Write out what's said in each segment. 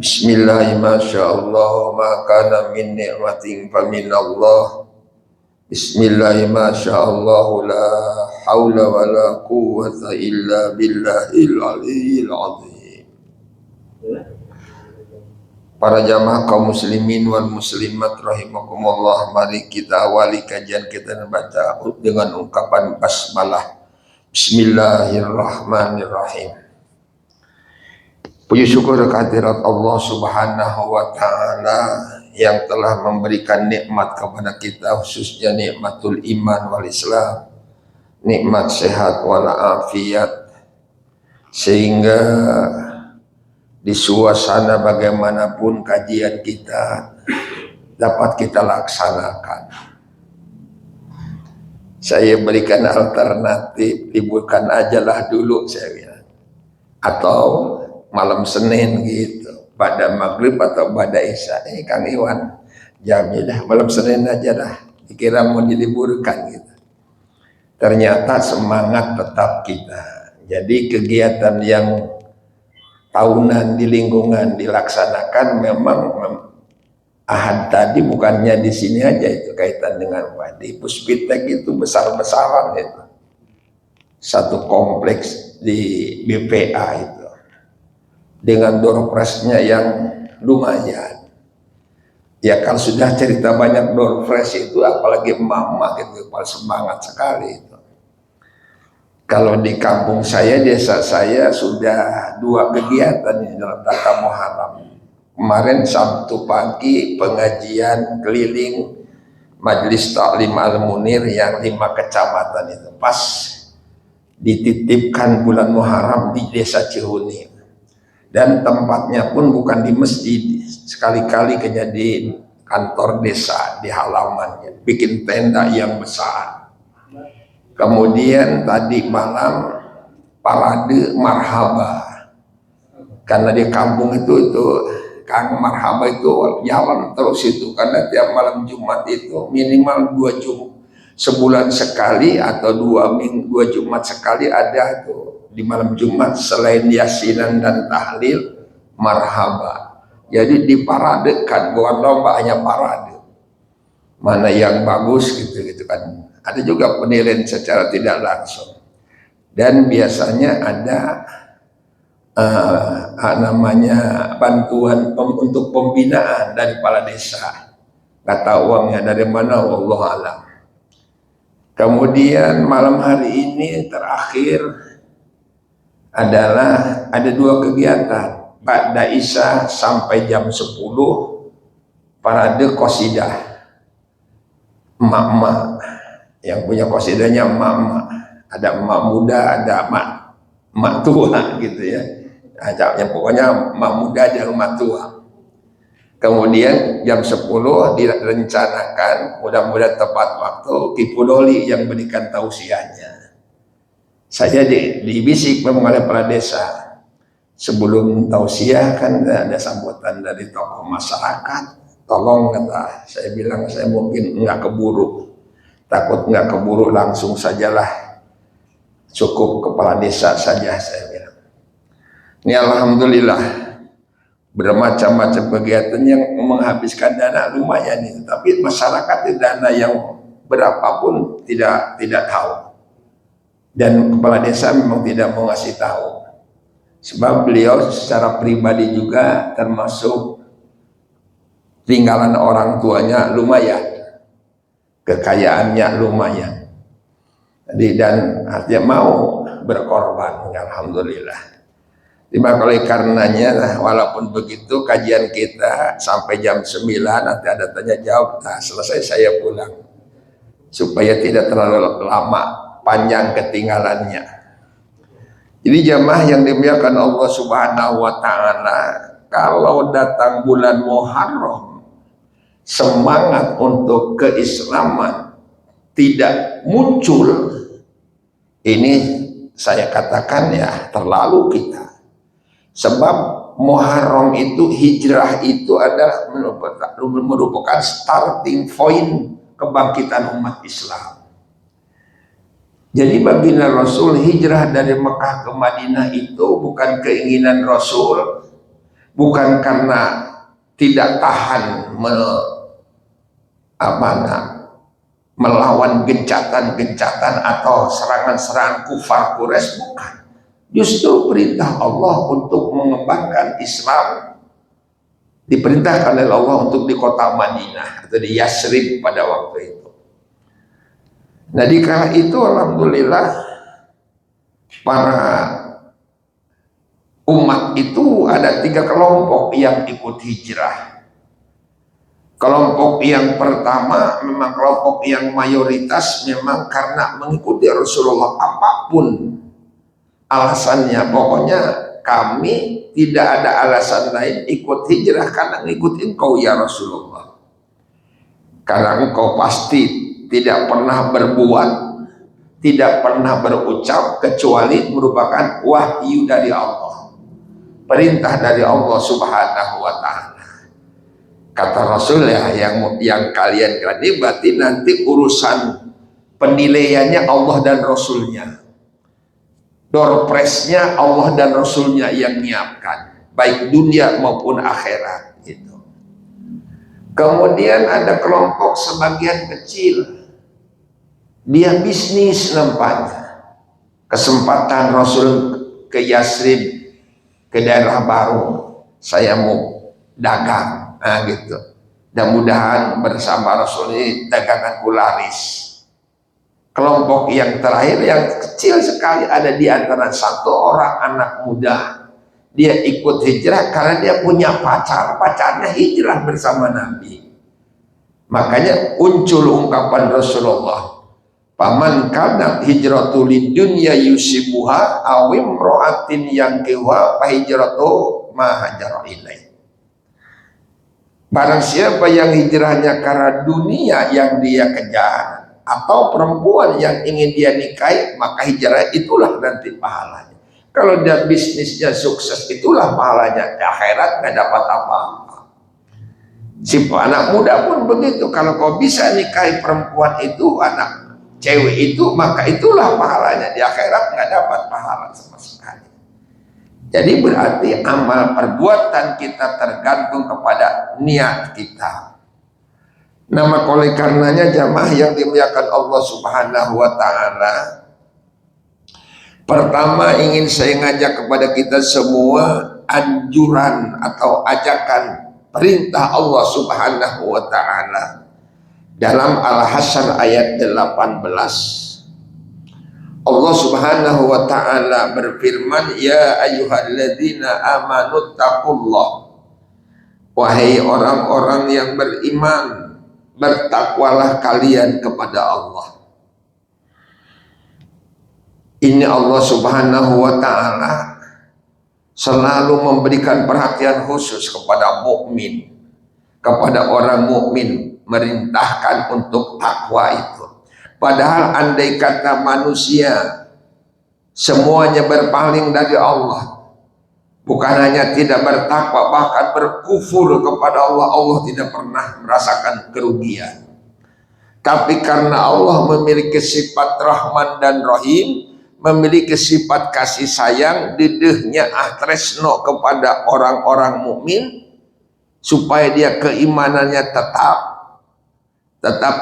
Bismillah, masyaallah, ma kana min ni'matin fa min Allah. Bismillah, masyaallah, la haula wa la quwwata illa billahil aliyyil azim. Para jamaah kaum muslimin wal muslimat rahimakumullah, mari kita awali kajian kita membaca dengan ungkapan basmalah. Bismillahirrahmanirrahim. Puji syukur kehadirat Allah Subhanahu wa Ta'ala yang telah memberikan nikmat kepada kita, khususnya nikmatul iman wal Islam, nikmat sehat wal afiat, sehingga di suasana bagaimanapun kajian kita dapat kita laksanakan. Saya berikan alternatif, liburkan ajalah dulu saya bilang, atau malam Senin gitu, pada maghrib atau pada isya. Kang Iwan jamnya dah malam Senin aja dah, dikira mau diliburkan gitu. Ternyata semangat tetap kita. Jadi kegiatan yang tahunan di lingkungan dilaksanakan memang Ahad tadi bukannya di sini aja, itu kaitan dengan di Puspitek itu besar-besaran itu. Satu kompleks di BPA itu. Dengan door prize-nya yang lumayan. Ya kalau sudah cerita banyak door prize itu, apalagi emak-emak gitu, paling semangat sekali itu. Kalau di kampung saya, desa saya sudah 2 kegiatan dalam rangka Muharram. Kemarin Sabtu pagi pengajian keliling Majelis Taklim Al-Munir yang 5 kecamatan itu. Pas dititipkan bulan Muharram di desa Cihuni. Dan tempatnya pun bukan di masjid, sekali-kali di kantor desa, di halamannya, bikin tenda yang besar. Kemudian tadi malam parade marhaba, karena di kampung itu Kang marhaba itu jalan terus itu, karena tiap malam Jumat itu minimal 2 sebulan sekali atau 2 Jumat sekali ada tuh di malam Jumat, selain yasinan dan tahlil marhaba. Jadi diparadekan, bukan lomba, hanya parade. Mana yang bagus gitu kan. Ada juga penilaian secara tidak langsung. Dan biasanya ada namanya bantuan untuk pembinaan dari kepala desa. Kata uangnya dari mana, wallahu alam. Kemudian malam hari ini terakhir adalah ada 2 kegiatan. Ba'da Isya sampai jam 10 parade qasidah. Emak-emak yang punya qasidahnya emak-emak. Ada emak muda, ada emak tua gitu ya. Yang pokoknya emak muda dan emak tua. Kemudian jam 10 direncanakan, mudah-mudahan tepat waktu, Kipudoli yang berikan tausiahnya. Saya dibisik memang oleh kepala desa. Sebelum tausiah kan ada sambutan dari tokoh masyarakat. Tolong, kata saya, bilang saya mungkin nggak keburu. Takut nggak keburu, langsung sajalah. Cukup kepala desa saja, saya bilang. Ini alhamdulillah bermacam-macam kegiatan yang menghabiskan dana lumayan itu. Tapi masyarakat dana yang berapapun tidak tahu. Dan kepala desa memang tidak mau ngasih tahu. Sebab beliau secara pribadi juga termasuk tinggalan orang tuanya lumayan. Kekayaannya lumayan. Jadi dan artinya mau berkorban, alhamdulillah. Maka oleh karenanya, walaupun begitu kajian kita sampai jam 9, nanti ada tanya jawab, nah selesai saya pulang. Supaya tidak terlalu lama, panjang ketinggalannya. Jadi jamaah yang dimuliakan Allah Subhanahu wa Ta'ala, kalau datang bulan Muharram, semangat untuk keislaman tidak muncul, ini saya katakan ya terlalu kita. Sebab Muharram itu, hijrah itu adalah merupakan starting point kebangkitan umat Islam. Jadi baginda Rasul hijrah dari Mekah ke Madinah itu bukan keinginan Rasul, bukan karena tidak tahan melawan gencatan-gencatan atau serangan-serangan kufar Quraisy, bukan. Justru perintah Allah untuk mengembangkan Islam diperintahkan oleh Allah untuk di kota Madinah atau di Yasrib pada waktu itu. Nah di kala itu alhamdulillah para umat itu ada 3 kelompok yang ikut hijrah. Kelompok yang pertama memang kelompok yang mayoritas memang karena mengikuti Rasulullah apapun alasannya, pokoknya kami tidak ada alasan lain ikut hijrah karena ngikutin engkau ya Rasulullah, karena engkau pasti tidak pernah berbuat, tidak pernah berucap kecuali merupakan wahyu dari Allah, perintah dari Allah Subhanahu wa Ta'ala. Kata Rasul ya, yang kalian kerani berarti nanti urusan penilaiannya Allah dan Rasulnya, door prize-nya Allah dan Rasulnya yang nyiapkan, baik dunia maupun akhirat gitu. Kemudian ada kelompok sebagian kecil, dia bisnis nampaknya, kesempatan Rasul ke Yasrib, ke daerah baru, saya mau dagang, nah gitu, dan mudahan bersama Rasul ini daganganku laris. Kelompok yang terakhir yang kecil sekali ada di antara 1 orang anak muda, dia ikut hijrah karena dia punya pacar, pacarnya hijrah bersama Nabi. Makanya muncul ungkapan Rasulullah, paman kana hijratu lidunya yusibuha awim ro'atin yang kewa hijratu ma hajara ilaih. Barang siapa yang hijrahnya karena dunia yang dia kejar atau perempuan yang ingin dia nikahi, maka hijrah itulah nanti pahalanya. Kalau dia bisnisnya sukses, itulah pahalanya. Di akhirat nggak dapat apa-apa. Si anak muda pun begitu. Kalau kau bisa nikahi perempuan itu, anak cewek itu, maka itulah pahalanya. Di akhirat nggak dapat pahala sama sekali. Jadi berarti amal perbuatan kita tergantung kepada niat kita. Nama oleh karenanya jamaah yang dimuliakan Allah Subhanahu wa Ta'ala, pertama ingin saya ngajak kepada kita semua anjuran atau ajakan perintah Allah Subhanahu wa Ta'ala dalam Al-Hasyr ayat 18. Allah Subhanahu wa Ta'ala berfirman, ya ayyuhalladzina amanu taqullah, wahai orang-orang yang beriman, bertakwalah kalian kepada Allah. Ini Allah Subhanahu wa Ta'ala selalu memberikan perhatian khusus kepada mukmin, kepada orang mukmin, merintahkan untuk takwa itu. Padahal andai kata manusia semuanya berpaling dari Allah, bukan hanya tidak bertakwa, bahkan berkufur kepada Allah, Allah tidak pernah merasakan kerugian. Tapi karena Allah memiliki sifat Rahman dan Rahim, memiliki sifat kasih sayang, dedehnya tresno kepada orang-orang mukmin, supaya dia keimanannya tetap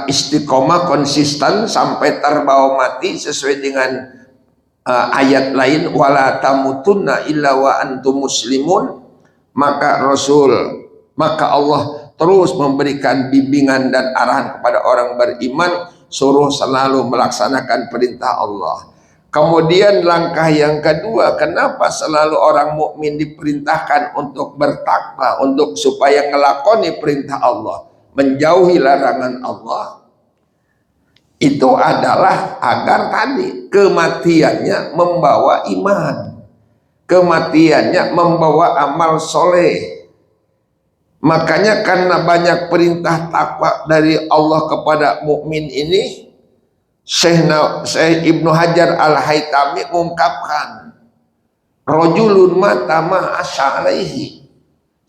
istiqomah, konsisten sampai terbawa mati sesuai dengan ayat lain, wala tamutunna illa wa antum muslimun. Maka Allah terus memberikan bimbingan dan arahan kepada orang beriman, suruh selalu melaksanakan perintah Allah. Kemudian langkah yang kedua, kenapa selalu orang mukmin diperintahkan untuk bertakwa, untuk supaya ngelakoni perintah Allah, menjauhi larangan Allah, itu adalah agar tadi kematiannya membawa iman, kematiannya membawa amal soleh. Makanya karena banyak perintah takwa dari Allah kepada mukmin ini, Syekh Ibnu Hajar Al-Haytami mengungkapkan, rajulun mata ma'asya alaihi,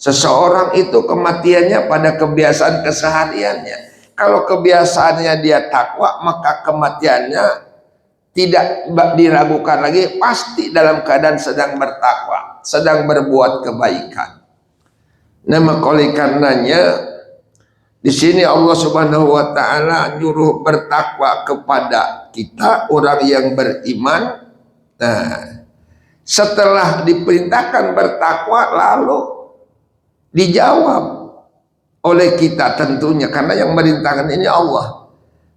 seseorang itu kematiannya pada kebiasaan kesehariannya. Kalau kebiasaannya dia takwa, maka kematiannya tidak diragukan lagi, pasti dalam keadaan sedang bertakwa, sedang berbuat kebaikan. Nama oleh karenanya di sini Allah Subhanahu wa taala nyuruh bertakwa kepada kita orang yang beriman. Nah, setelah diperintahkan bertakwa lalu dijawab oleh kita tentunya karena yang merintahkan ini Allah.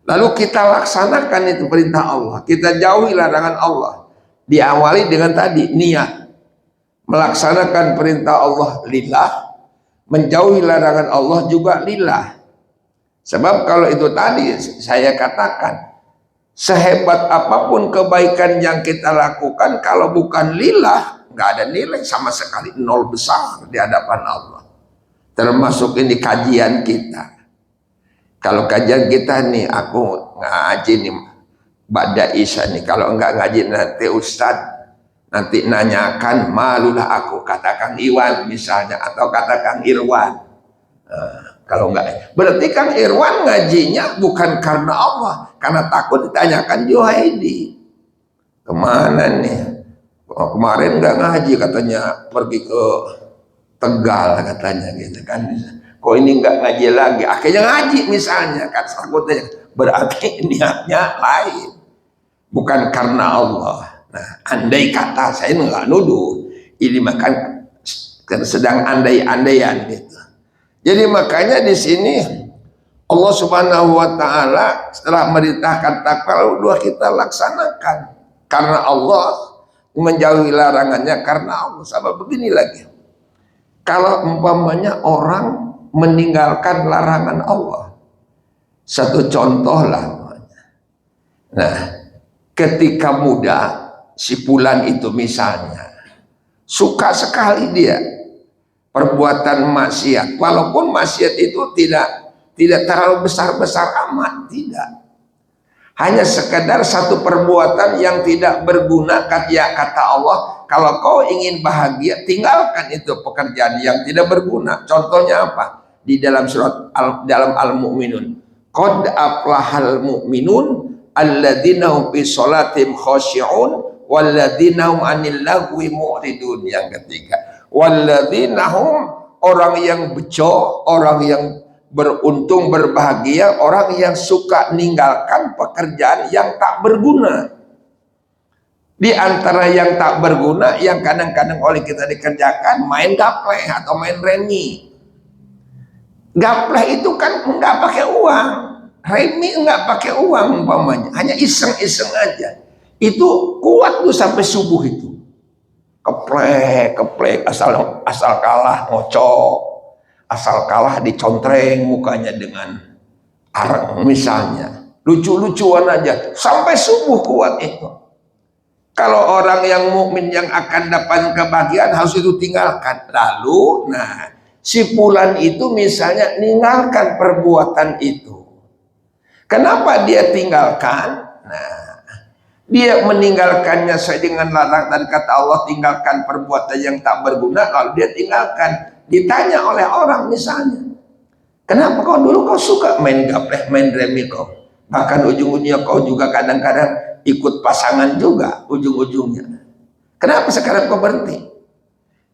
Lalu kita laksanakan itu perintah Allah, kita jauhi larangan Allah. Diawali dengan tadi niat melaksanakan perintah Allah lillah, menjauhi larangan Allah juga lillah. Sebab kalau itu tadi saya katakan, sehebat apapun kebaikan yang kita lakukan, kalau bukan lillah nggak ada nilai sama sekali, nol besar di hadapan Allah. Termasuk ini kajian kita. Kalau kajian kita nih, aku ngaji nih ba'da isya nih, kalau enggak ngaji nanti Ustadz nanti nanyakan, malulah aku, kata Kang Iwan misalnya, atau kata Kang Irwan. Kalau enggak, berarti Kang Irwan ngajinya bukan karena Allah, karena takut ditanyakan Juhaidi kemana nih, kemarin enggak ngaji katanya, pergi ke Tegal katanya gitu kan. Kok ini enggak ngaji lagi, akhirnya ngaji misalnya kan, takutnya berarti niatnya lain, bukan karena Allah. Nah, andai kata, saya enggak nuduh, ini makan sedang andai-andaian gitu. Jadi makanya di sini Allah Subhanahu wa taala setelah merintahkan takwa lalu kita laksanakan karena Allah, menjauhi larangannya karena Allah. Sama begini lagi, kalau umpamanya orang meninggalkan larangan Allah, satu contoh lah. Nah, ketika muda si Fulan itu misalnya suka sekali dia perbuatan maksiat, walaupun maksiat itu tidak terlalu besar-besar amat, tidak, hanya sekedar satu perbuatan yang tidak berguna. Kata Allah, kalau kau ingin bahagia tinggalkan itu pekerjaan yang tidak berguna. Contohnya apa? Di dalam surat dalam Al-Mu'minun, qad aflahal mu'minun alladzina hum fi sholatim khashi'un walladzina hum 'anil lagwi mu'ridun. Yang ketiga, walladzina hum, orang yang bejo, orang yang beruntung, berbahagia, orang yang suka ninggalkan pekerjaan yang tak berguna. Di antara yang tak berguna yang kadang-kadang oleh kita dikerjakan, main gapleh atau main remi. Gapleh itu kan enggak pakai uang, remi enggak pakai uang umpamanya, hanya iseng-iseng aja. Itu kuat tuh sampai subuh itu. Keplek, asal kalah ngocok, asal kalah dicontreng mukanya dengan areng misalnya, lucu-lucuan aja sampai subuh kuat itu. Kalau orang yang mukmin yang akan dapat kebahagiaan harus itu tinggalkan. Lalu, nah, si Fulan itu misalnya ninggalkan perbuatan itu. Kenapa dia tinggalkan? Nah, dia meninggalkannya sesuai dengan larangan, dan kata Allah tinggalkan perbuatan yang tak berguna, lalu dia tinggalkan. Ditanya oleh orang misalnya, kenapa kau dulu kau suka main gapleh, main remi kau, bahkan ujung-ujungnya kau juga kadang-kadang ikut pasangan juga ujung-ujungnya, kenapa sekarang kau berhenti?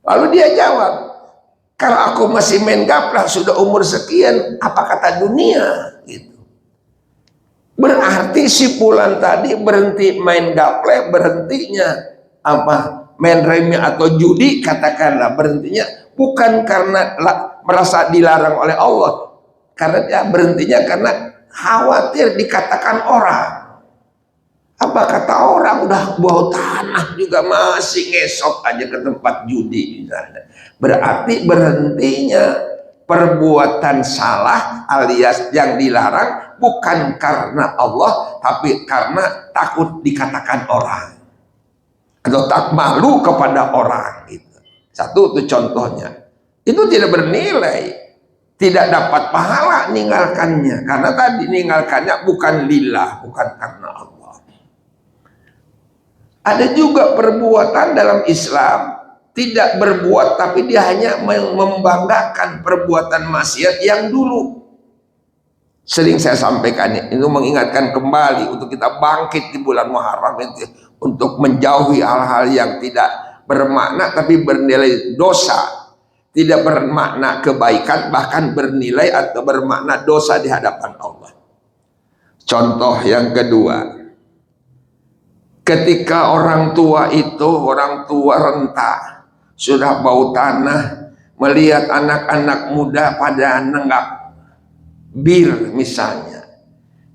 Lalu dia jawab, kalau aku masih main gapleh sudah umur sekian, apa kata dunia gitu. Berarti si Fulan tadi berhenti main gapleh, berhentinya apa, main remi atau judi katakanlah, berhentinya bukan karena merasa dilarang oleh Allah, karena dia berhentinya karena khawatir dikatakan orang. Apa kata orang, udah bau tanah juga masih ngesok aja ke tempat judi misalnya. Berarti berhentinya perbuatan salah alias yang dilarang bukan karena Allah, tapi karena takut dikatakan orang atau tak malu kepada orang gitu. Satu itu contohnya, itu tidak bernilai, tidak dapat pahala ninggalkannya, karena tadi ninggalkannya bukan lillah, bukan karena Allah. Ada juga perbuatan dalam Islam tidak berbuat, tapi dia hanya membanggakan perbuatan maksiat yang dulu. Sering saya sampaikan, itu mengingatkan kembali untuk kita bangkit di bulan Muharram itu, untuk menjauhi hal-hal yang tidak bermakna tapi bernilai dosa. tidak bermakna kebaikan, bahkan bernilai atau bermakna dosa di hadapan Allah. Contoh yang kedua, ketika orang tua itu, orang tua renta, sudah bau tanah, melihat anak-anak muda pada nenggak bir misalnya,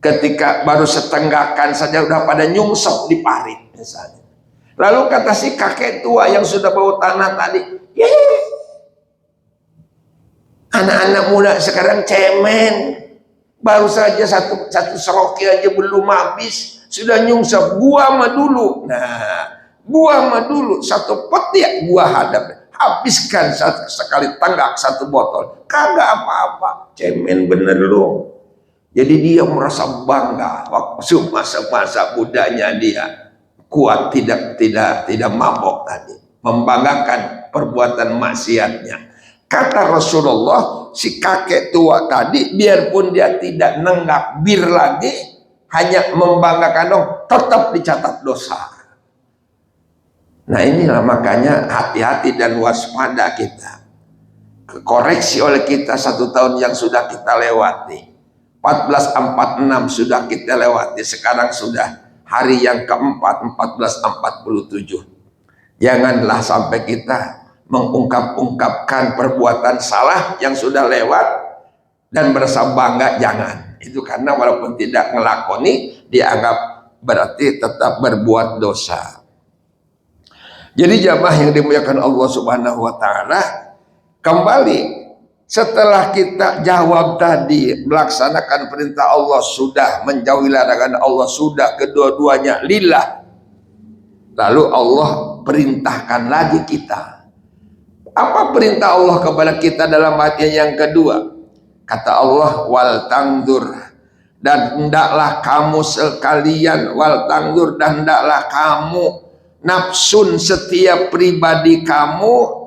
ketika baru setenggakan saja udah pada nyungsep di parit misalnya. Lalu kata si kakek tua yang sudah bau tanah tadi, anak-anak muda sekarang cemen, baru saja satu seroki aja belum habis, sudah nyungsep. Gua mah dulu, gua mah dulu satu peti gua hadap, habiskan sekali tanggak satu botol, kagak apa-apa, cemen bener lu. Jadi dia merasa bangga waktu masa-masa mudanya dia kuat, tidak mabok tadi, membanggakan perbuatan maksiatnya. Kata Rasulullah, si kakek tua tadi biarpun dia tidak nenggak bir lagi, hanya membanggakan dong, tetap dicatat dosa. Nah inilah makanya hati-hati dan waspada kita. Koreksi oleh kita 1 tahun yang sudah kita lewati. 1446 sudah kita lewati, sekarang sudah hari yang keempat, 1447. Janganlah sampai kita mengungkap-ungkapkan perbuatan salah yang sudah lewat dan merasa bangga, jangan. Itu karena walaupun tidak ngelakoni, dianggap berarti tetap berbuat dosa. Jadi jamaah yang dimuliakan Allah Subhanahu wa taala, kembali setelah kita jawab tadi, melaksanakan perintah Allah sudah, menjauhi larangan Allah sudah, kedua-duanya lillah. Lalu Allah perintahkan lagi kita. Apa perintah Allah kepada kita dalam ayat yang kedua? Kata Allah, wal tangdur, dan hendaklah kamu sekalian, wal tangdur, dan hendaklah kamu, nafsun setiap pribadi kamu,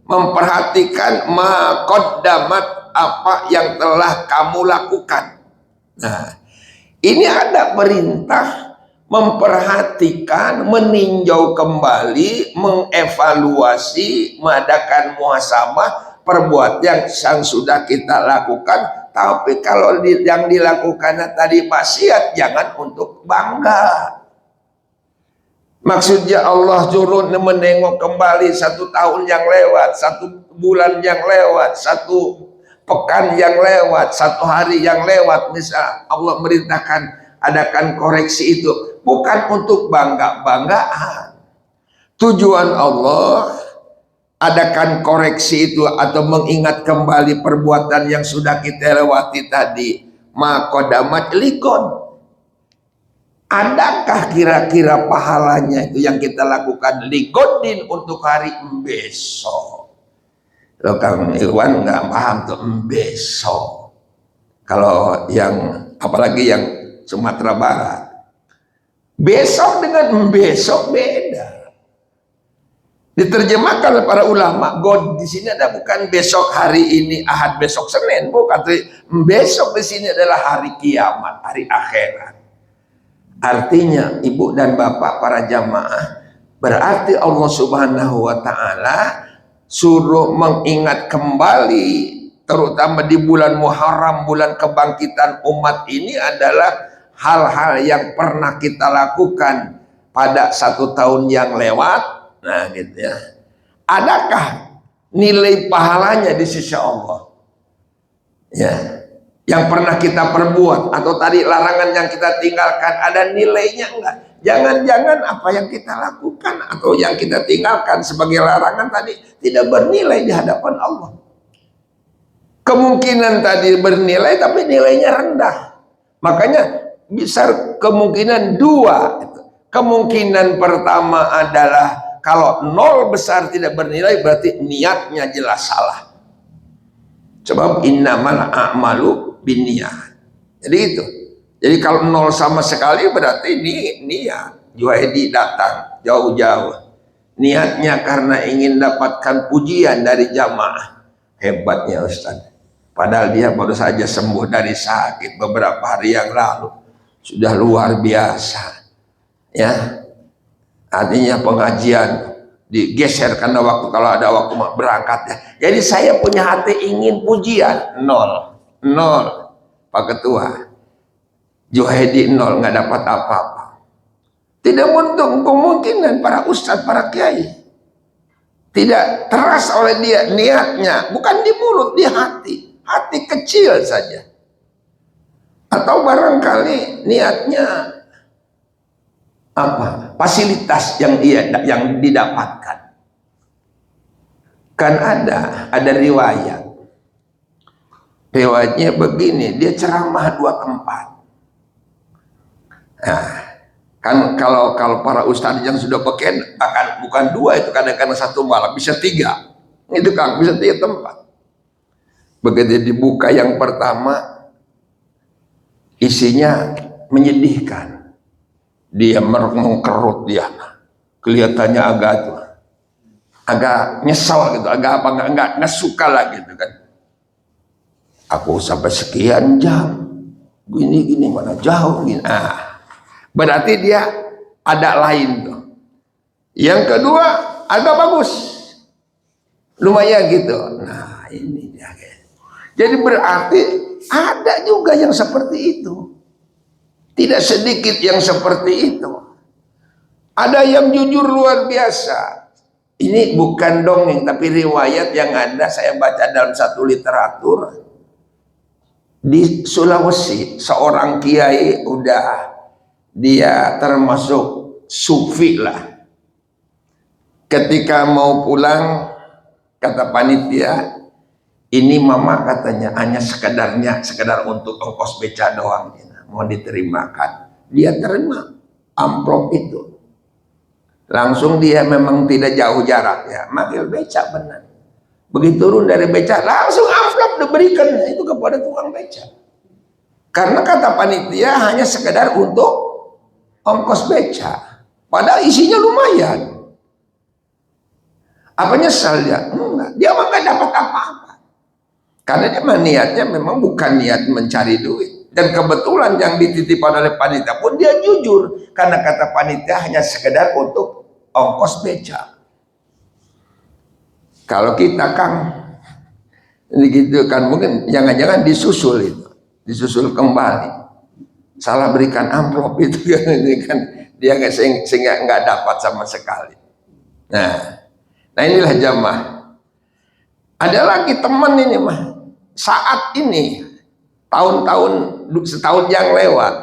memperhatikan ma qaddamat, apa yang telah kamu lakukan. Nah, ini ada perintah memperhatikan, meninjau kembali, mengevaluasi, mengadakan muhasabah perbuatan yang sudah kita lakukan. Tapi kalau yang dilakukan tadi maksiat, jangan untuk bangga. Maksudnya Allah turun menengok kembali 1 tahun yang lewat, 1 bulan yang lewat, 1 pekan yang lewat, 1 hari yang lewat. Misal Allah merintahkan adakan koreksi itu, bukan untuk bangga-banggaan. Tujuan Allah adakan koreksi itu atau mengingat kembali perbuatan yang sudah kita lewati tadi, maqaddamat liqad. Adakah kira-kira pahalanya itu yang kita lakukan liqadin untuk hari besok? Loh, Kang Irwan nggak paham tuh besok. Kalau yang apalagi yang Sumatera Barat, besok dengan besok beda. Diterjemahkan oleh para ulama, God di sini ada bukan besok hari ini Ahad besok Senin, bukan. Besok di sini adalah hari kiamat, hari akhirat. Artinya ibu dan bapak para jamaah, berarti Allah Subhanahu wa taala suruh mengingat kembali, terutama di bulan Muharram, bulan kebangkitan umat ini adalah hal-hal yang pernah kita lakukan pada 1 tahun yang lewat. Nah gitu ya. Adakah nilai pahalanya di sisi Allah? Ya. Yang pernah kita perbuat atau tadi larangan yang kita tinggalkan, ada nilainya enggak? Jangan-jangan apa yang kita lakukan atau yang kita tinggalkan sebagai larangan tadi tidak bernilai di hadapan Allah. Kemungkinan tadi bernilai tapi nilainya rendah. Makanya bisa kemungkinan 2. Kemungkinan pertama adalah kalau 0 besar tidak bernilai, berarti niatnya jelas salah. Sebab innamal a'malu binniyat. Jadi itu. Jadi kalau 0 sama sekali berarti ini niat. Juhaidi datang jauh-jauh. Niatnya karena ingin dapatkan pujian dari jamaah. Hebatnya Ustaz. Padahal dia baru saja sembuh dari sakit beberapa hari yang lalu. Sudah luar biasa. Ya. Artinya pengajian digeser karena waktu, kalau ada waktu berangkat ya. Jadi saya punya hati ingin pujian, nol, nol. Pak Ketua, Juhaidi nol, nggak dapat apa-apa. Tidak menutup kemungkinan para ustadz, para kiai tidak terasa oleh dia niatnya, bukan di mulut, di hati kecil saja. Atau barangkali niatnya apa? Fasilitas yang didapatkan. Kan ada riwayat. Riwayatnya begini, dia ceramah 2 tempat. Nah, kan kalau para ustadz yang sudah beken akan bukan 2 itu, kadang-kadang 1 malam bisa 3. Itu Kang, bisa 3 tempat. Begitu dibuka yang pertama, isinya menyedihkan. Dia mengkerut, dia kelihatannya agak nyesel gitu, agak nggak suka lah gitu kan. Aku sampai sekian jam gini mana jauh gini. Berarti dia ada lain tuh. Yang kedua agak bagus, lumayan gitu. Nah ini dia. Jadi berarti ada juga yang seperti itu. Tidak sedikit yang seperti itu. Ada yang jujur luar biasa. Ini bukan dongeng, tapi riwayat yang ada saya baca dalam satu literatur. Di Sulawesi, seorang kiai dia termasuk sufi lah. Ketika mau pulang, kata panitia, ini mama katanya hanya sekedar untuk ongkos beca doang, mau diterimakan. Dia terima amplop itu. Langsung dia memang tidak jauh jarak ya, manggil beca benar. Begitu turun dari beca, langsung amplop diberikan itu kepada tukang beca. Karena kata panitia hanya sekedar untuk ongkos beca. Padahal isinya lumayan. Apa nyesal dia? Enggak. Dia mah nggak dapat apa-apa. Karena dia niatnya memang bukan niat mencari duit. Dan kebetulan yang dititipkan oleh panitia pun dia jujur. Karena kata panitia hanya sekedar untuk ongkos beca. Kalau kita Kang, ini gitu kan, mungkin jangan-jangan disusul kembali, salah berikan amplop itu kan, ini kan dia sehingga nggak dapat sama sekali. Nah inilah jamaah. Ada lagi teman ini mah, saat ini setahun yang lewat,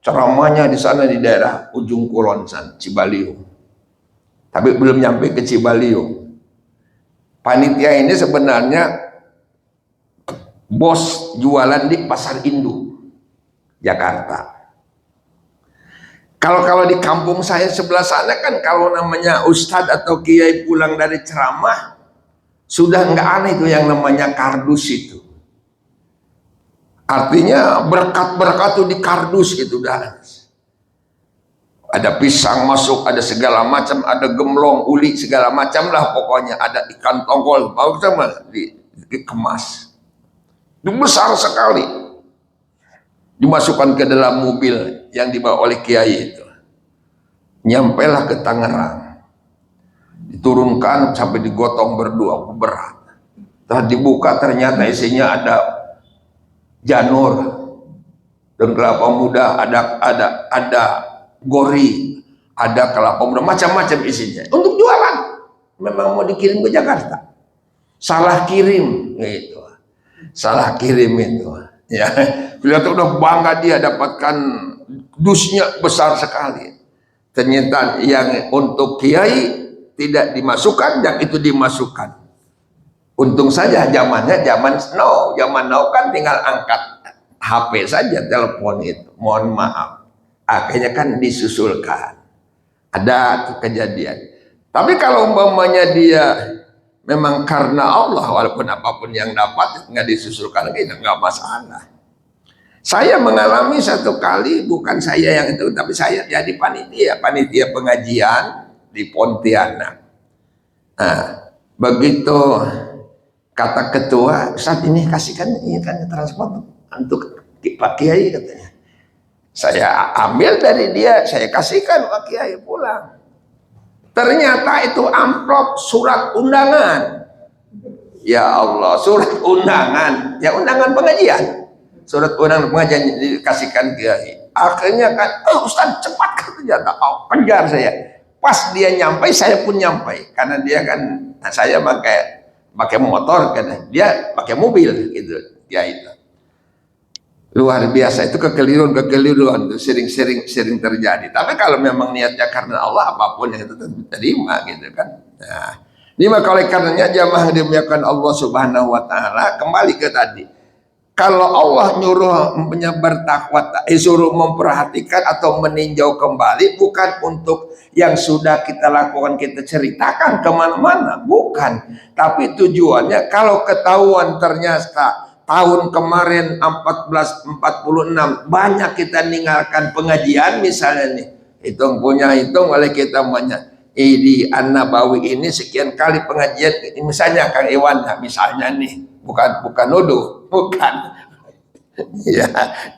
ceramahnya di sana di daerah ujung Kulon sana, Cibaliung, tapi belum nyampe ke Cibaliung. Panitia ini sebenarnya bos jualan di Pasar Induk, Jakarta. Kalau di kampung saya sebelah sana kan, kalau namanya ustadz atau kiai pulang dari ceramah, sudah nggak aneh itu yang namanya kardus itu. Artinya berkat-berkat itu di kardus gitu dah. Ada pisang masuk, ada segala macam, ada gemlong, uli, segala macam lah pokoknya. Ada ikan tongkol, bau sama dikemas. Itu besar sekali. Dimasukkan ke dalam mobil yang dibawa oleh kiai itu. Nyampailah ke Tangerang. Diturunkan sampai digotong berdua, berat. Setelah dibuka ternyata isinya ada janur dan kelapa muda, ada gori, ada kelapa muda, macam-macam isinya untuk jualan. Memang mau dikirim ke Jakarta, salah kirim gitu, salah kirim itu ya. Kelihatan udah bangga dia dapatkan dusnya besar sekali. Ternyata yang untuk kiai tidak dimasukkan, yang itu dimasukkan. Untung saja zamannya zaman now kan tinggal angkat HP saja, telepon itu. Mohon maaf, akhirnya kan disusulkan. Ada kejadian. Tapi kalau umpamanya dia memang karena Allah, walaupun apapun yang dapat nggak disusulkan lagi, nggak masalah. Saya mengalami satu kali, bukan saya yang itu, tapi saya jadi panitia pengajian di Pontianak. Nah, begitu kata ketua, saat ini kasihkan ini kan transport untuk Pak Kiai katanya. Saya ambil dari dia, saya kasihkan Pak Kiai pulang. Ternyata itu amplop surat undangan. Ya Allah, surat undangan, ya undangan pengajian. Surat undangan pengajian dikasihkan Kiai. Akhirnya kan, Ustaz cepat katanya, kejar saya. Pas dia nyampai, saya pun nyampai, karena dia kan, saya pakai motor, karena dia pakai mobil gitu. Ya itu luar biasa, itu kekeliruan itu sering terjadi. Tapi kalau memang niatnya karena Allah, apapun yang itu terima gitu kan. Nah, ini maka oleh karenanya jamaah yang dimuliakan Allah Subhanahu wa taala, kembali ke tadi. Kalau Allah nyuruh menyebar takwa, suruh memperhatikan atau meninjau kembali, bukan untuk yang sudah kita lakukan, kita ceritakan kemana-mana, bukan. Tapi tujuannya kalau ketahuan ternyata tahun kemarin 1446 banyak kita ninggalkan pengajian misalnya nih, hitung oleh kita banyak di An-Nabawi ini sekian kali pengajian misalnya Kang Iwan, misalnya nih, bukan nuduh, bukan ya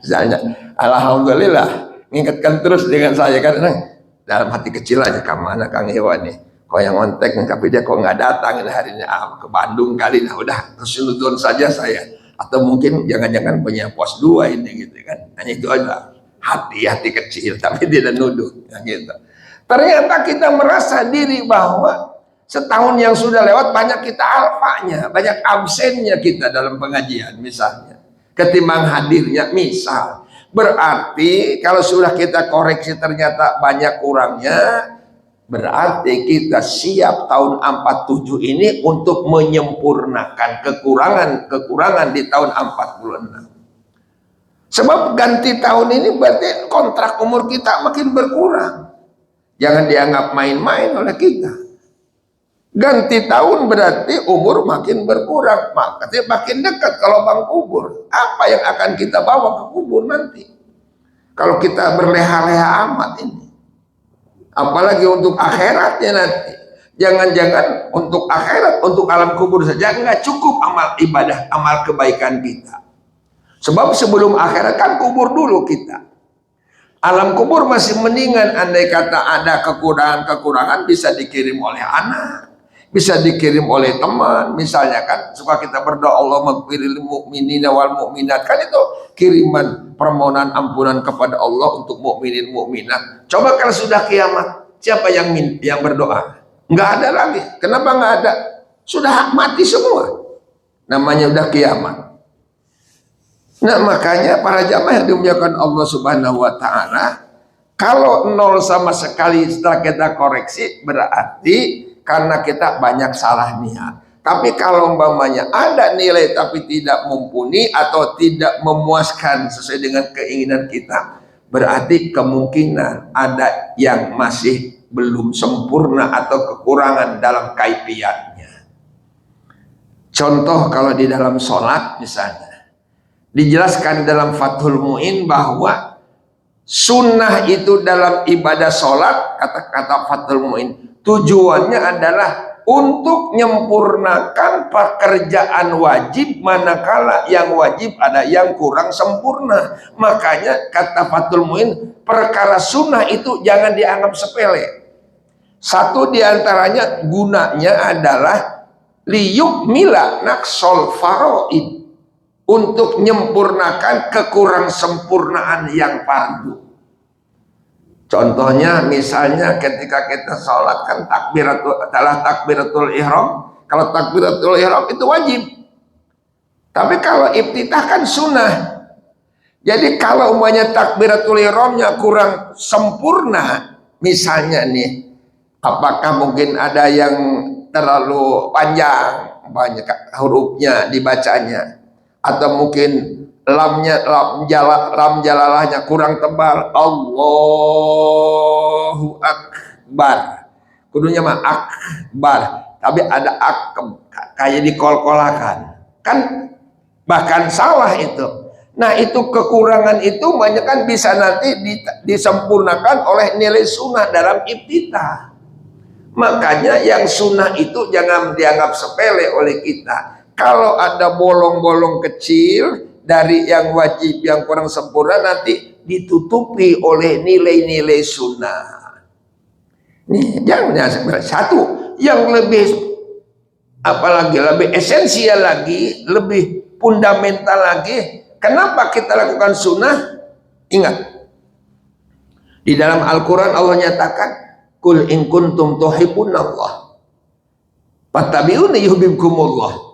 misalnya, alhamdulillah mengingatkan terus dengan saya karena dalam hati kecil aja, kemana Kang Iwan nih, kok yang kontak tapi dia kok nggak datang hari ini, ke Bandung kali, nah udah terus nonton saja saya. Atau mungkin jangan-jangan punya pos 2 ini gitu kan, hanya itu aja, hati kecil tapi tidak nuduh ya gitu. Ternyata kita merasa diri bahwa setahun yang sudah lewat banyak kita alfanya, banyak absennya kita dalam pengajian misalnya, ketimbang hadirnya misal. Berarti kalau sudah kita koreksi ternyata banyak kurangnya, berarti kita siap tahun 47 ini untuk menyempurnakan kekurangan di tahun 46. Sebab ganti tahun ini berarti kontrak umur kita makin berkurang. Jangan dianggap main-main oleh kita. Ganti tahun berarti umur makin berkurang, makanya makin dekat ke lubang kubur. Apa yang akan kita bawa ke kubur nanti? Kalau kita berleha-leha amat ini. Apalagi untuk akhiratnya nanti. Jangan-jangan untuk akhirat, untuk alam kubur saja nggak cukup amal ibadah, amal kebaikan kita. Sebab sebelum akhirat kan kubur dulu kita. Alam kubur masih mendingan, andai kata ada kekurangan bisa dikirim oleh anak, bisa dikirim oleh teman. Misalnya kan suka kita berdoa Allah maghfiril mu'minina wal mu'minat, kan itu kiriman permohonan ampunan kepada Allah untuk mukminin mukminat. Coba kalau sudah kiamat, siapa yang berdoa? Nggak ada lagi. Kenapa nggak ada? Sudah mati semua. Namanya udah kiamat. Nah makanya para jamaah yang dimuliakan Allah Subhanahu wa taala, kalau nol sama sekali setelah kita koreksi berarti karena kita banyak salah niat. Tapi kalau umpamanya ada nilai tapi tidak mumpuni atau tidak memuaskan sesuai dengan keinginan kita, berarti kemungkinan ada yang masih belum sempurna atau kekurangan dalam kaifiatnya. Contoh kalau di dalam sholat misalnya, dijelaskan dalam Fathul Mu'in bahwa sunnah itu dalam ibadah sholat, kata Fathul Mu'in, tujuannya adalah untuk menyempurnakan pekerjaan wajib manakala yang wajib ada yang kurang sempurna. Makanya kata Fathul Mu'in, perkara sunnah itu jangan dianggap sepele. Satu diantaranya gunanya adalah liyukmila naqsol faraid, untuk menyempurnakan kekurang sempurnaan yang fardu. Contohnya misalnya ketika kita sholat kan takbiratul ihram. Kalau takbiratul ihram itu wajib. Tapi kalau iftitah kan sunnah. Jadi kalau umpamanya takbiratul ihramnya kurang sempurna, misalnya nih, apakah mungkin ada yang terlalu panjang, banyak hurufnya dibacanya, atau mungkin lam jalalahnya kurang tebal, Allahu Akbar, kudunya mah akbar, tapi ada kayak dikol-kolakan, kan bahkan salah itu. Nah itu kekurangan itu banyak kan bisa nanti disempurnakan oleh nilai sunnah dalam iftitah. Makanya yang sunnah itu jangan dianggap sepele oleh kita. Kalau ada bolong-bolong kecil dari yang wajib yang kurang sempurna, nanti ditutupi oleh nilai-nilai sunnah. Nih, jangan satu yang lebih, apalagi lebih esensial lagi, lebih fundamental lagi. Kenapa kita lakukan sunnah? Ingat, di dalam Al-Quran Allah nyatakan, Kul in kuntum tuhibbunallah fattabi'uni yuhibbukumullah.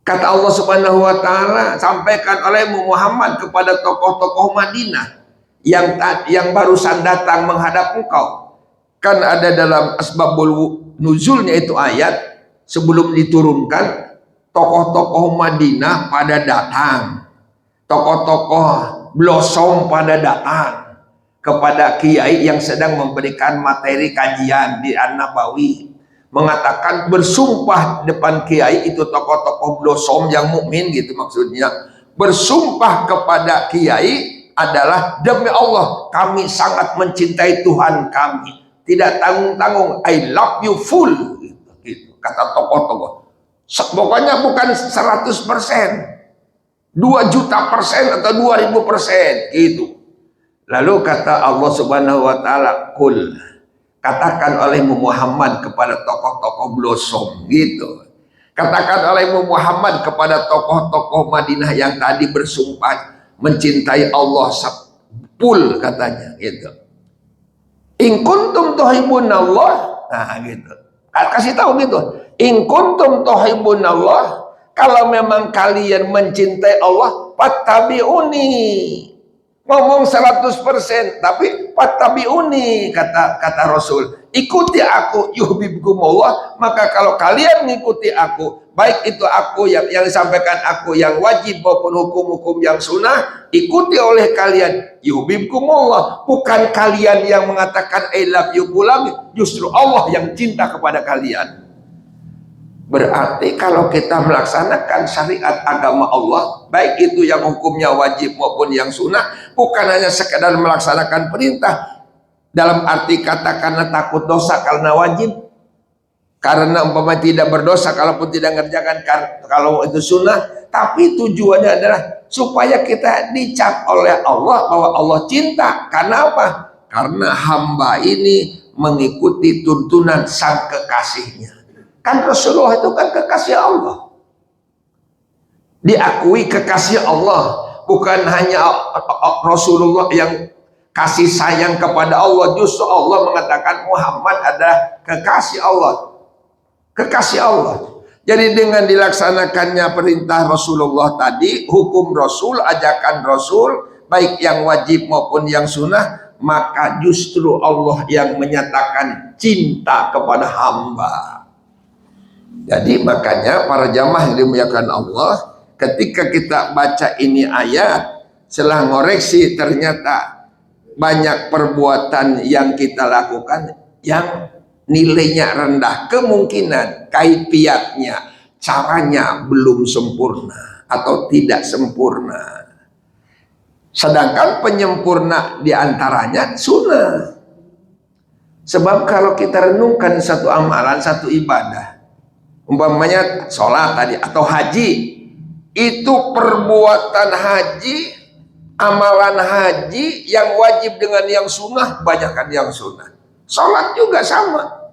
Kata Allah Subhanahu wa taala, sampaikan olehmu Muhammad kepada tokoh-tokoh Madinah yang barusan datang menghadap engkau. Kan ada dalam asbabul nuzulnya itu ayat, sebelum diturunkan tokoh-tokoh Madinah pada datang, tokoh-tokoh blossom pada datang kepada kiai yang sedang memberikan materi kajian di An-Nabawi, mengatakan bersumpah depan kiai itu tokoh-tokoh blossom yang mukmin gitu maksudnya, bersumpah kepada kiai adalah demi Allah kami sangat mencintai Tuhan kami, tidak tanggung-tanggung, I love you full gitu, kata tokoh-tokoh. Pokoknya bukan 100%, 2 juta persen atau 2000% gitu. Lalu kata Allah Subhanahu wa taala, Kul, katakan olehmu Muhammad kepada tokoh-tokoh blossom gitu. Katakan olehmu Muhammad kepada tokoh-tokoh Madinah yang tadi bersumpah mencintai Allah full katanya gitu. In kuntum tuhibbunallah, nah gitu. Kasih tahu gitu. In kuntum tuhibbunallah, kalau memang kalian mencintai Allah, fattabi'uni. Ngomong 100%, tapi fattabi'uni, kata Rasul, ikuti aku yuhibbukumullah. Maka kalau kalian mengikuti aku, baik itu aku yang disampaikan aku yang wajib maupun hukum-hukum yang sunnah, ikuti oleh kalian yuhibbukumullah. Bukan kalian yang mengatakan I love you pulang, justru Allah yang cinta kepada kalian. Berarti kalau kita melaksanakan syariat agama Allah, baik itu yang hukumnya wajib maupun yang sunnah, bukan hanya sekedar melaksanakan perintah dalam arti kata karena takut dosa karena wajib, karena umpama tidak berdosa kalaupun tidak mengerjakan kalau itu sunnah, tapi tujuannya adalah supaya kita dicap oleh Allah bahwa Allah cinta. Karena apa? Karena hamba ini mengikuti tuntunan sang kekasihnya. Kan Rasulullah itu kan kekasih Allah, diakui kekasih Allah, bukan hanya Rasulullah yang kasih sayang kepada Allah, justru Allah mengatakan Muhammad adalah kekasih Allah, kekasih Allah. Jadi dengan dilaksanakannya perintah Rasulullah tadi, hukum Rasul, ajakan Rasul, baik yang wajib maupun yang sunnah, maka justru Allah yang menyatakan cinta kepada hamba. Jadi makanya para jamaah yang dimuliakan Allah, ketika kita baca ini ayat, setelah ngoreksi ternyata banyak perbuatan yang kita lakukan yang nilainya rendah, kemungkinan kaifiatnya, caranya belum sempurna atau tidak sempurna. Sedangkan penyempurna diantaranya sunnah. Sebab kalau kita renungkan satu amalan, satu ibadah, umpamanya sholat tadi atau haji, itu perbuatan haji, amalan haji yang wajib dengan yang sunnah, banyakkan yang sunnah. Sholat juga sama,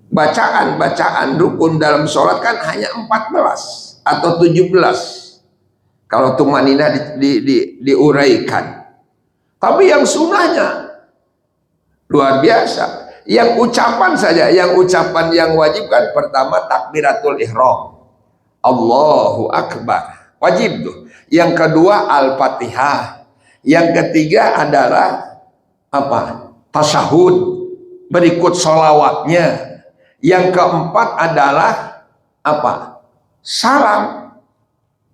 bacaan rukun dalam sholat kan hanya 14 atau 17 kalau tumaninah diuraikan, tapi yang sunnahnya luar biasa. Yang ucapan saja, yang ucapan yang wajib kan pertama takbiratul ihram, Allahu Akbar, wajib tuh. Yang kedua Al-Fatihah. Yang ketiga adalah apa? Tasyahud, berikut sholawatnya. Yang keempat adalah apa? Salam.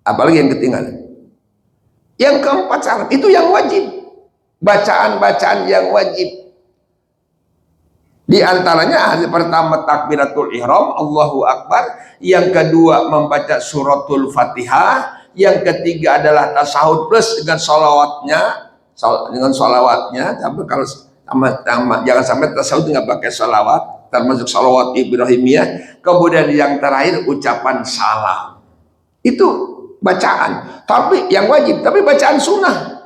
Apalagi yang ketinggalan? Yang keempat salam, itu yang wajib. Bacaan-bacaan yang wajib. Di antaranya pertama takbiratul ihram, Allahu Akbar. Yang kedua membaca suratul Fatihah. Yang ketiga adalah tasyahud plus dengan sholawatnya. Tapi kalau jangan sampai tasyahud nggak pakai sholawat, termasuk sholawat Ibrahimiyah. Kemudian yang terakhir ucapan salam. Itu bacaan. Tapi yang wajib, tapi bacaan sunnah.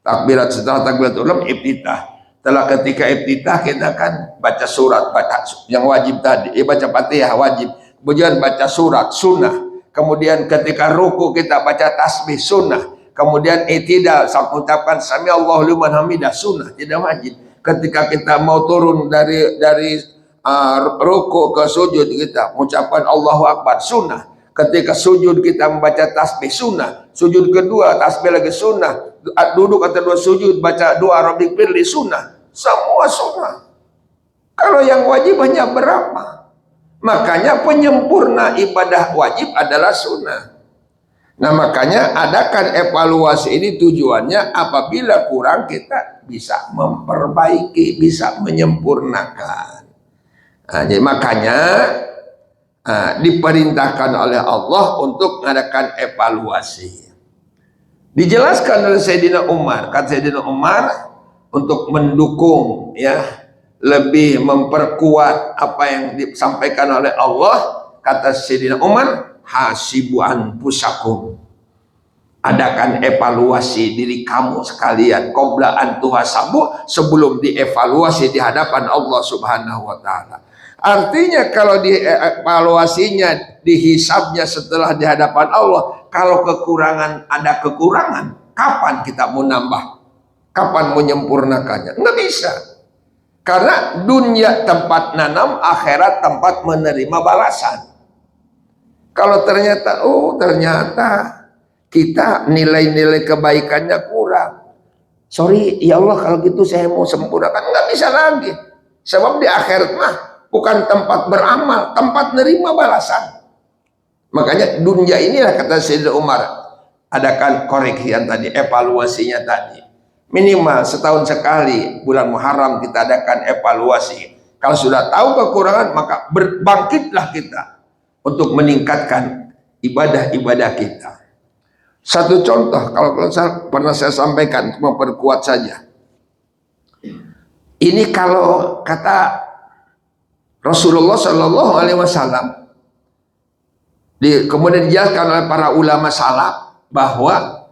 Takbirat setelah takbiratul ihram iftitah. Setelah ketika iftitah kita kan baca surat, baca yang wajib tadi, baca Fatihah wajib, kemudian baca surat sunnah, kemudian ketika ruku kita baca tasbih sunnah, kemudian i'tidal mengucapkan sami Allahu liman hamidah sunnah, tidak wajib. Ketika kita mau turun dari ruku ke sujud kita mengucapkan Allahu Akbar sunnah. Ketika sujud kita membaca tasbih sunnah, sujud kedua tasbih lagi sunnah, duduk atau dua sujud baca doa Rabbi firli sunnah, semua sunnah. Kalau yang wajib hanya berapa? Makanya penyempurna ibadah wajib adalah sunnah. Nah makanya adakan evaluasi ini tujuannya apabila kurang kita bisa memperbaiki, bisa menyempurnakan. Nah, jadi makanya diperintahkan oleh Allah untuk mengadakan evaluasi. Dijelaskan oleh Sayyidina Umar, kata Sayyidina Umar untuk mendukung ya, lebih memperkuat apa yang disampaikan oleh Allah, kata Sayyidina Umar, hasibu anfusakum, adakan evaluasi diri kamu sekalian qabla an tuhasabu, sebelum dievaluasi di hadapan Allah Subhanahu wa taala. Artinya kalau dievaluasinya, dihisabnya setelah di hadapan Allah, kalau kekurangan, ada kekurangan, kapan kita mau nambah? Kapan menyempurnakannya? Nggak bisa. Karena dunia tempat nanam, akhirat tempat menerima balasan. Kalau ternyata, ternyata kita nilai-nilai kebaikannya kurang. Sorry, ya Allah kalau gitu saya mau sempurnakan. Nggak bisa lagi. Sebab di akhirat mah bukan tempat beramal, tempat nerima balasan. Makanya dunia inilah, kata Sayyidina Umar, adakan koreksian tadi, evaluasinya tadi. Minimal setahun sekali bulan Muharram kita adakan evaluasi. Kalau sudah tahu kekurangan, maka berbangkitlah kita untuk meningkatkan ibadah-ibadah kita. Satu contoh, kalau pernah saya sampaikan, memperkuat saja. Ini kalau kata Rasulullah Shallallahu Alaihi Wasallam, kemudian dijelaskan oleh para ulama salaf bahwa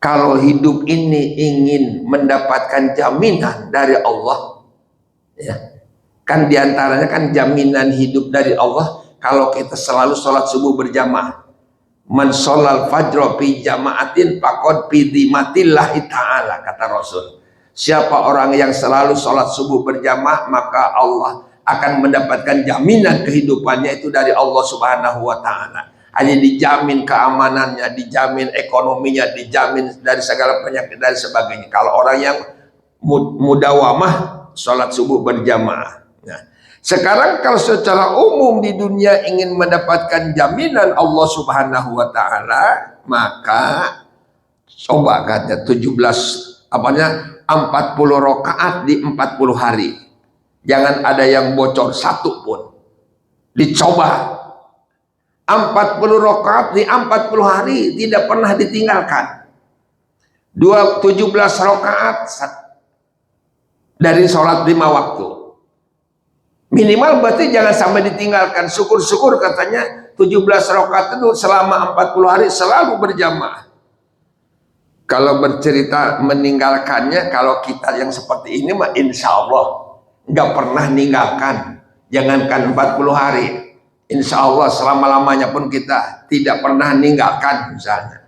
kalau hidup ini ingin mendapatkan jaminan dari Allah, ya, kan diantaranya kan jaminan hidup dari Allah kalau kita selalu sholat subuh berjamaah. Man sholal fajro fi jamaatin faqad fi dhimatillahi ta'ala, kata Rasul. Siapa orang yang selalu sholat subuh berjamaah, maka Allah akan mendapatkan jaminan kehidupannya itu dari Allah Subhanahu wa Ta'ala. Hanya dijamin keamanannya, dijamin ekonominya, dijamin dari segala penyakit dan sebagainya. Kalau orang yang mudawamah sholat subuh berjamaah. Nah, sekarang kalau secara umum di dunia ingin mendapatkan jaminan Allah Subhanahu wa Ta'ala, maka coba katanya 40 rakaat di 40 hari. Jangan ada yang bocor satu pun. Dicoba 40 rakaat di 40 hari, tidak pernah ditinggalkan. 17 rakaat dari sholat 5 waktu. Minimal berarti jangan sampai ditinggalkan. Syukur-syukur katanya 17 rakaat itu selama 40 hari selalu berjamaah. Kalau bercerita meninggalkannya, kalau kita yang seperti ini mah insya Allah nggak pernah ninggalkan. Jangankan 40 hari, insya Allah selama-lamanya pun kita tidak pernah ninggalkan misalnya.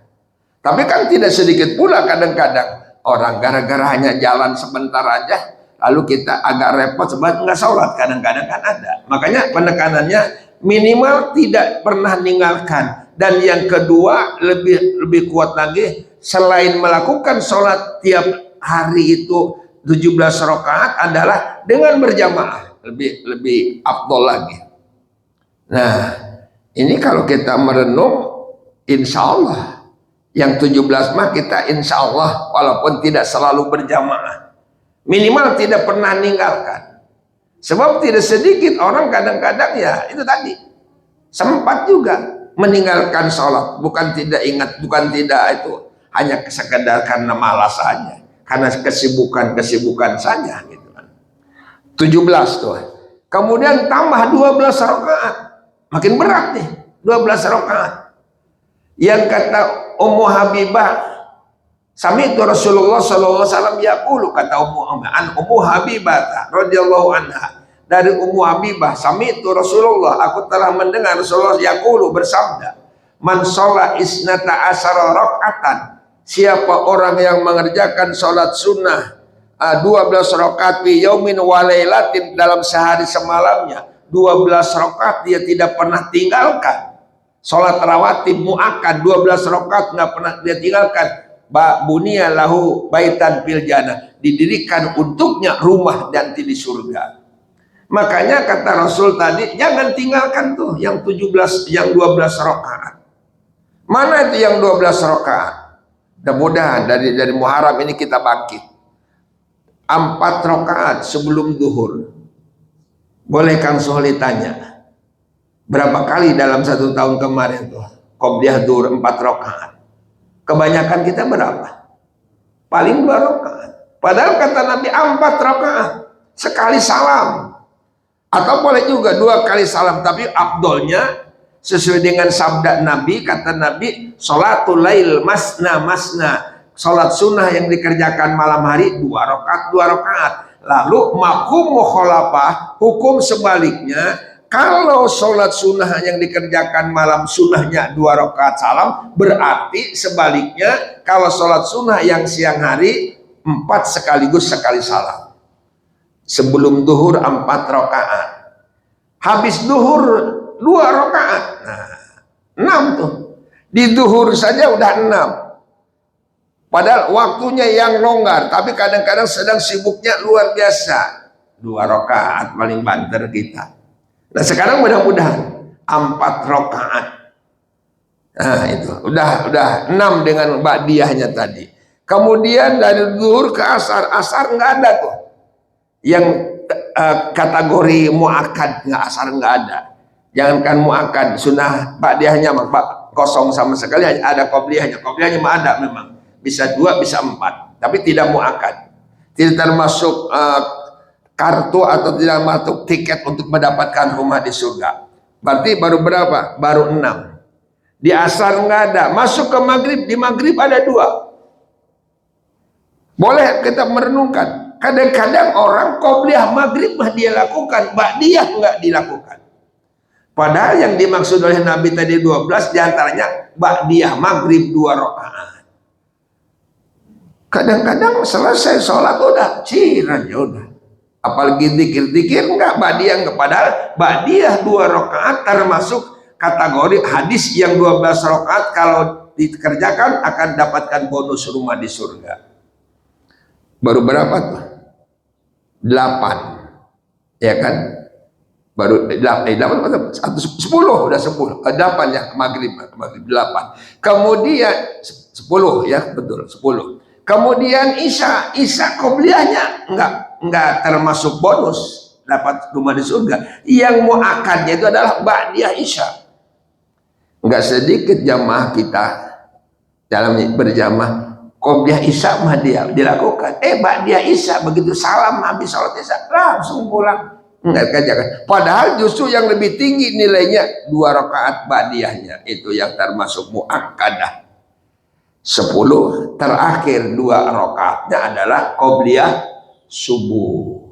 Tapi kan tidak sedikit pula kadang-kadang orang gara-gara hanya jalan sebentar aja, lalu kita agak repot sebab nggak sholat, kadang-kadang kan ada. Makanya penekanannya minimal tidak pernah ninggalkan. Dan yang kedua lebih kuat lagi, selain melakukan sholat tiap hari itu 17 rakaat adalah dengan berjamaah, lebih afdol lagi. Nah, ini kalau kita merenung, insya Allah yang 17 mah kita insya Allah walaupun tidak selalu berjamaah, minimal tidak pernah ninggalkan. Sebab tidak sedikit orang kadang-kadang ya itu tadi sempat juga meninggalkan sholat, bukan tidak ingat, bukan tidak itu hanya sekedar karena malas saja, karena kesibukan saja gitu kan. 17 tuh. Kemudian tambah 12 rakaat. Makin berat nih, 12 rakaat. Yang kata Ummu Habibah, Sami itu Rasulullah sallallahu alaihi wasallam yaqulu, kata Ummu Habibah radhiyallahu anha, dari Ummu Habibah, sami itu Rasulullah, aku telah mendengar Rasulullah yaqulu, bersabda, man sholat isnata asyara rakaatan, siapa orang yang mengerjakan sholat sunnah 12 rakaat fi yaumin wa lailatin, dalam sehari semalamnya 12 rakaat dia tidak pernah tinggalkan. Sholat rawatib muakkad 12 rakaat nggak pernah dia tinggalkan. Bunia lahu baitan fil jannah, didirikan untuknya rumah nanti di surga. Makanya kata Rasul tadi, jangan tinggalkan tuh yang 12 rakaat. Mana itu yang 12 rakaat? Mudah-mudahan dari Muharram ini kita bangkit. 4 rakaat sebelum zuhur. Boleh Kang Sohli tanya, berapa kali dalam 1 tahun kemarin tuh qobliyah zuhur 4 rakaat? Kebanyakan kita berapa? Paling 2 rakaat. Padahal kata Nabi 4 rakaat sekali salam. Atau boleh juga 2 kali salam, tapi afdolnya sesuai dengan sabda Nabi, kata Nabi, sholatul lail masna masna, sholat sunnah yang dikerjakan malam hari 2 rakaat 2 rakaat. Lalu mafhum mukhalafah, hukum sebaliknya, kalau sholat sunnah yang dikerjakan malam sunnahnya 2 rakaat salam, berarti sebaliknya kalau sholat sunnah yang siang hari 4 sekaligus sekali salam. Sebelum duhur 4 rakaat, habis duhur 2 rakaat, nah 6 tuh. Di duhur saja udah 6. Padahal waktunya yang longgar, tapi kadang-kadang sedang sibuknya luar biasa. 2 rakaat paling banter kita. Nah sekarang mudah-mudahan 4 rakaat. Nah itu udah 6 dengan ba'diyahnya tadi. Kemudian dari zuhur ke asar nggak ada tuh. Yang kategori muakkad, nggak, asar nggak ada. Jangankan muakkad, sunnah ba'diyahnya kosong sama sekali, hanya ada qobliyahnya. Qobliyahnya mah ada memang. Bisa 2, bisa 4, tapi tidak muakkad. Tidak termasuk kartu atau tidak masuk tiket untuk mendapatkan rumah di surga. Berarti baru berapa? Baru 6. Di asar nggak ada. Masuk ke maghrib, di maghrib ada 2. Boleh kita merenungkan. Kadang-kadang orang qobliyah maghrib mah dia lakukan, ba'diyah nggak dilakukan. Padahal yang dimaksud oleh Nabi tadi 12, diantaranya ba'diyah maghrib 2 rakaat. Kadang-kadang selesai sholat udah ciran, ya udah. Apalagi zikir-zikir enggak, ba'diyah enggak. Padahal ba'diyah 2 rakaat termasuk kategori hadis yang 12 rakaat kalau dikerjakan akan dapatkan bonus rumah di surga. Baru berapa tuh? 8. Ya kan? Baru 8 atau 10, udah 10. 8 ya, maghrib 8. Kemudian 10 ya, betul 10. Kemudian Isya qobliyahnya enggak termasuk bonus dapat rumah di surga. Yang muakkadnya itu adalah ba'diyah Isya. Enggak sedikit jamaah kita dalam berjamaah qobliyah Isya mah dia dilakukan. Ba'diyah Isya begitu salam habis sholat Isya langsung pulang. Enggak kerjakan. Padahal justru yang lebih tinggi nilainya 2 rakaat ba'diyahnya, itu yang termasuk muakkadah. 10 terakhir 2 rakaatnya adalah qobliyah subuh.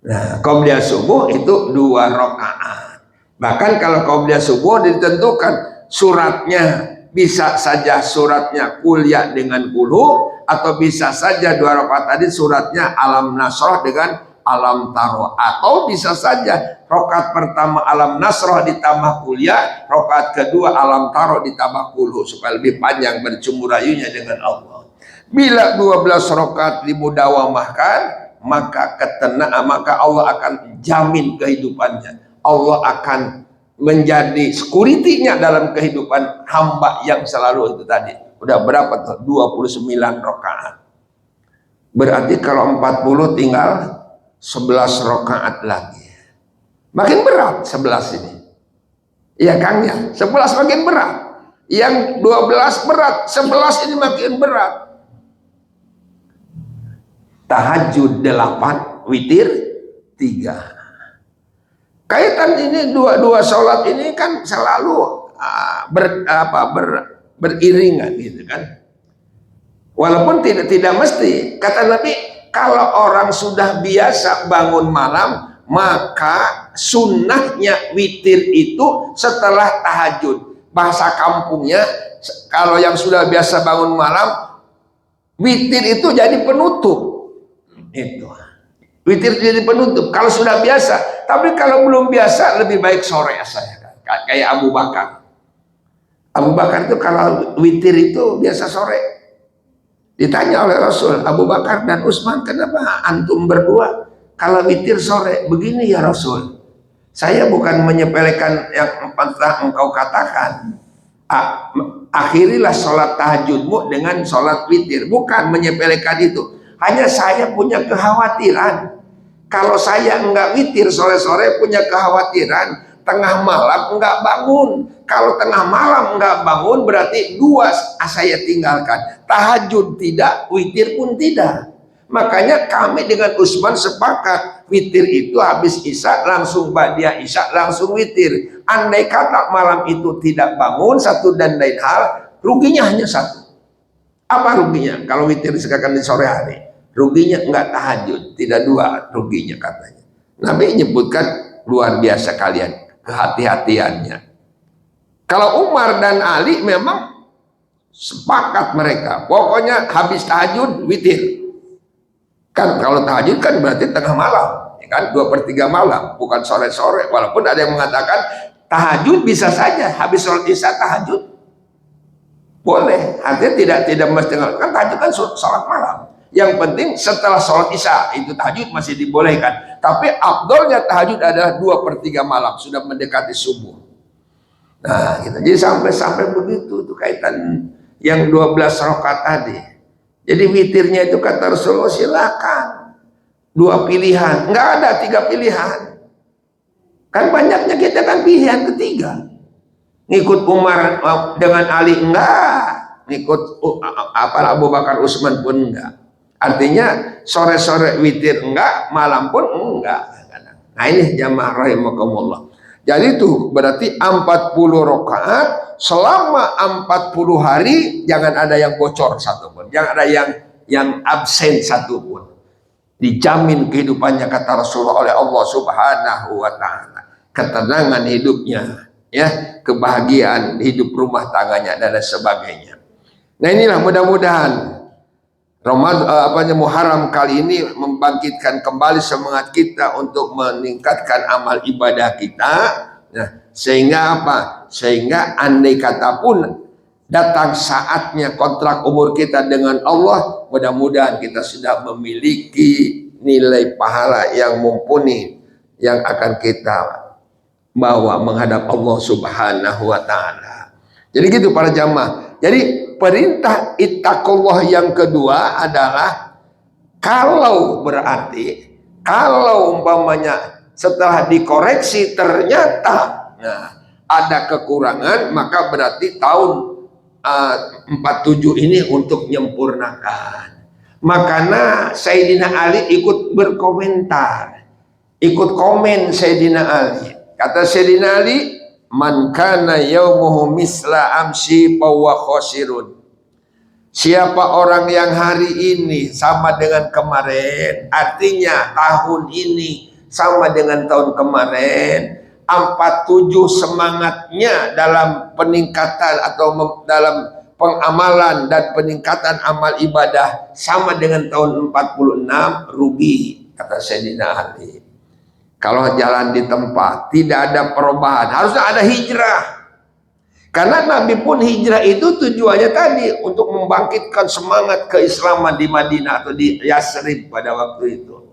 Nah, qobliyah subuh itu 2 rakaat. Bahkan kalau qobliyah subuh ditentukan suratnya, bisa saja suratnya kuliah dengan kulu, atau bisa saja 2 rakaat tadi suratnya alam nasrah dengan alam taroh, atau bisa saja rakaat pertama alam nasrah ditambah kuliah, rakaat kedua alam taroh ditambah kulu, supaya lebih panjang bercumbu rayunya dengan Allah. Bila 12 rakaat dimudawamahkan, maka maka Allah akan jamin kehidupannya. Allah akan menjadi security-nya dalam kehidupan hamba yang selalu itu tadi. Udah berapa tuh? 29 rakaat. Berarti kalau 40 tinggal 11 rakaat lagi. Makin berat 11 ini. Iya Kang ya, 11 makin berat. Yang 12 berat, 11 ini makin berat. Tahajud 8, witir 3. Kaitan ini dua sholat ini kan selalu beriringan gitu kan. Walaupun tidak mesti. Kata Nabi, kalau orang sudah biasa bangun malam, maka sunnahnya witir itu setelah tahajud. Bahasa kampungnya, kalau yang sudah biasa bangun malam, witir itu jadi penutup. Itu. Witir jadi penutup. Kalau sudah biasa. Tapi kalau belum biasa, lebih baik sore saya. Kayak Abu Bakar. Abu Bakar itu kalau witir itu biasa sore. Ditanya oleh Rasul, Abu Bakar dan Utsman, kenapa antum berdua kalau witir sore? Begini ya Rasul, saya bukan menyepelekan yang pernah engkau katakan. Akhirilah sholat tahajudmu dengan sholat witir. Bukan menyepelekan itu. Hanya saya punya kekhawatiran. Kalau saya enggak witir sore-sore, punya kekhawatiran tengah malam enggak bangun. Kalau tengah malam enggak bangun, berarti dua saya tinggalkan. Tahajud tidak, witir pun tidak. Makanya kami dengan Utsman sepakat, witir itu habis isya langsung ba'da isya langsung witir. Andai kata malam itu tidak bangun, satu dan lain hal, ruginya hanya satu. Apa ruginya? Kalau witir sekarang di sore hari, ruginya enggak tahajud, tidak dua ruginya katanya. Nabi menyebutkan luar biasa kalian kehati-hatiannya. Kalau Umar dan Ali memang sepakat mereka, pokoknya habis tahajud witir. Kan kalau tahajud kan berarti tengah malam, ya kan 2/3 malam, bukan sore-sore. Walaupun ada yang mengatakan tahajud bisa saja habis sholat isya tahajud, boleh. Artinya tidak mesti, kan tahajud kan sholat malam. Yang penting setelah sholat isya itu tahajud masih dibolehkan. Tapi afdolnya tahajud adalah 2/3 malam, sudah mendekati subuh. Nah, gitu. Jadi sampai begitu tuh kaitan yang 12 rakaat tadi. Jadi witirnya itu kata Rasulullah silakan 2 pilihan, enggak ada 3 pilihan. Kan banyaknya kita kan pilihan ketiga. Ngikut Umar dengan Ali enggak, ngikut Abu Bakar Utsman pun enggak. Artinya sore-sore witir enggak, malam pun enggak. Nah ini jamaah rahimakumullah. Jadi itu berarti 40 rakaat selama 40 hari, jangan ada yang bocor satupun, jangan ada yang absen satupun. Dijamin kehidupannya kata Rasulullah oleh Allah Subhanahu wa taala. Ketenangan hidupnya, ya, kebahagiaan hidup rumah tangganya dan lain sebagainya. Nah inilah mudah-mudahan Muharram kali ini membangkitkan kembali semangat kita untuk meningkatkan amal ibadah kita. Nah, sehingga apa? Sehingga andai kata pun datang saatnya kontrak umur kita dengan Allah, mudah-mudahan kita sudah memiliki nilai pahala yang mumpuni yang akan kita bawa menghadap Allah Subhanahu wa taala. Jadi gitu para jamaah. Jadi perintah ittaqullah yang kedua adalah kalau umpamanya setelah dikoreksi ternyata ada kekurangan, maka berarti tahun 47 ini untuk menyempurnakan. Makanya Sayyidina Ali ikut berkomentar, ikut komen Sayyidina Ali. Kata Sayyidina Ali, man kana yaumuhu misla amsi fahuwa khosirun. Siapa orang yang hari ini sama dengan kemarin, artinya tahun ini sama dengan tahun kemarin, 47 semangatnya dalam peningkatan atau dalam pengamalan dan peningkatan amal ibadah sama dengan tahun 46, rugi, kata Sayyidina Ali. Kalau jalan di tempat tidak ada perubahan, harusnya ada hijrah. Karena Nabi pun hijrah itu tujuannya tadi untuk membangkitkan semangat keislaman di Madinah atau di Yasrib pada waktu itu.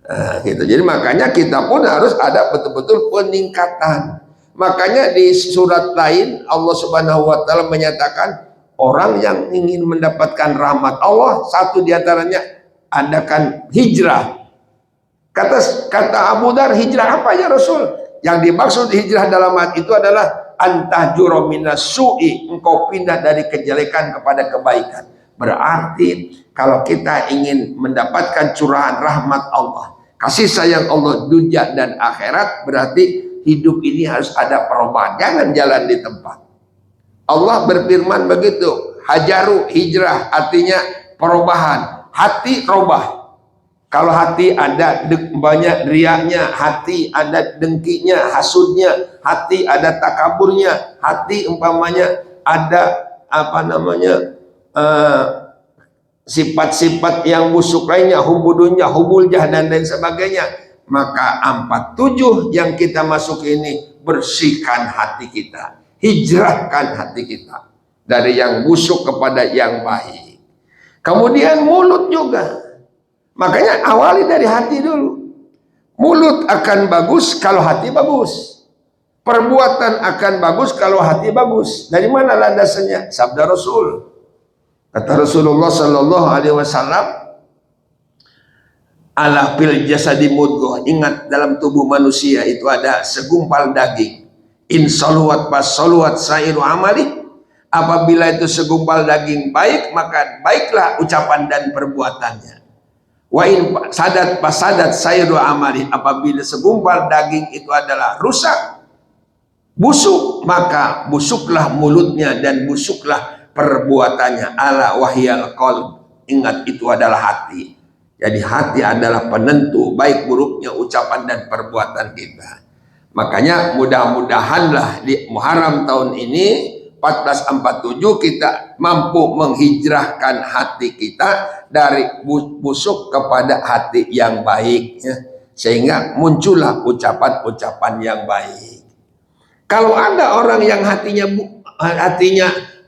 Nah, gitu. Jadi makanya kita pun harus ada betul-betul peningkatan. Makanya di surat lain Allah Subhanahu wa taala menyatakan orang yang ingin mendapatkan rahmat Allah, satu diantaranya adakan hijrah. Kata Abu Dar, hijrah apa ya Rasul? Yang dimaksud hijrah dalam hati itu adalah antahjura minas su'i, engkau pindah dari kejelekan kepada kebaikan. Berarti kalau kita ingin mendapatkan curahan rahmat Allah, kasih sayang Allah dunia dan akhirat, berarti hidup ini harus ada perubahan, jangan jalan di tempat. Allah berfirman begitu, Hajaru hijrah artinya perubahan. Hati robah. Kalau hati ada banyak riaknya, hati ada dengkinya, hasudnya, hati ada takaburnya, hati umpamanya ada apa namanya sifat-sifat yang busuk lainnya, hubudunya, hubuljah dan lain sebagainya, maka 47 yang kita masuk ini bersihkan hati kita, hijrahkan hati kita dari yang busuk kepada yang baik. Kemudian mulut juga, makanya awali dari hati dulu. Mulut akan bagus kalau hati bagus, perbuatan akan bagus kalau hati bagus. Dari mana landasannya? Sabda Rasul. Kata Rasulullah Sallallahu Alaihi Wasallam, ala fil jasadi mudghah, ingat dalam tubuh manusia itu ada segumpal daging. In saluwat pas saluwat sairu amali, apabila itu segumpal daging baik, maka baiklah ucapan dan perbuatannya. Wa in sadat pas sadat sairu amali, apabila segumpal daging itu adalah rusak, busuk, maka busuklah mulutnya dan busuklah perbuatannya. Ala wahyal qalb, ingat itu adalah hati. Jadi hati adalah penentu baik buruknya ucapan dan perbuatan kita. Makanya mudah-mudahanlah di Muharram tahun ini 1447 kita mampu menghijrahkan hati kita dari busuk kepada hati yang baik, ya. Sehingga muncullah ucapan-ucapan yang baik. Kalau ada orang yang hatinya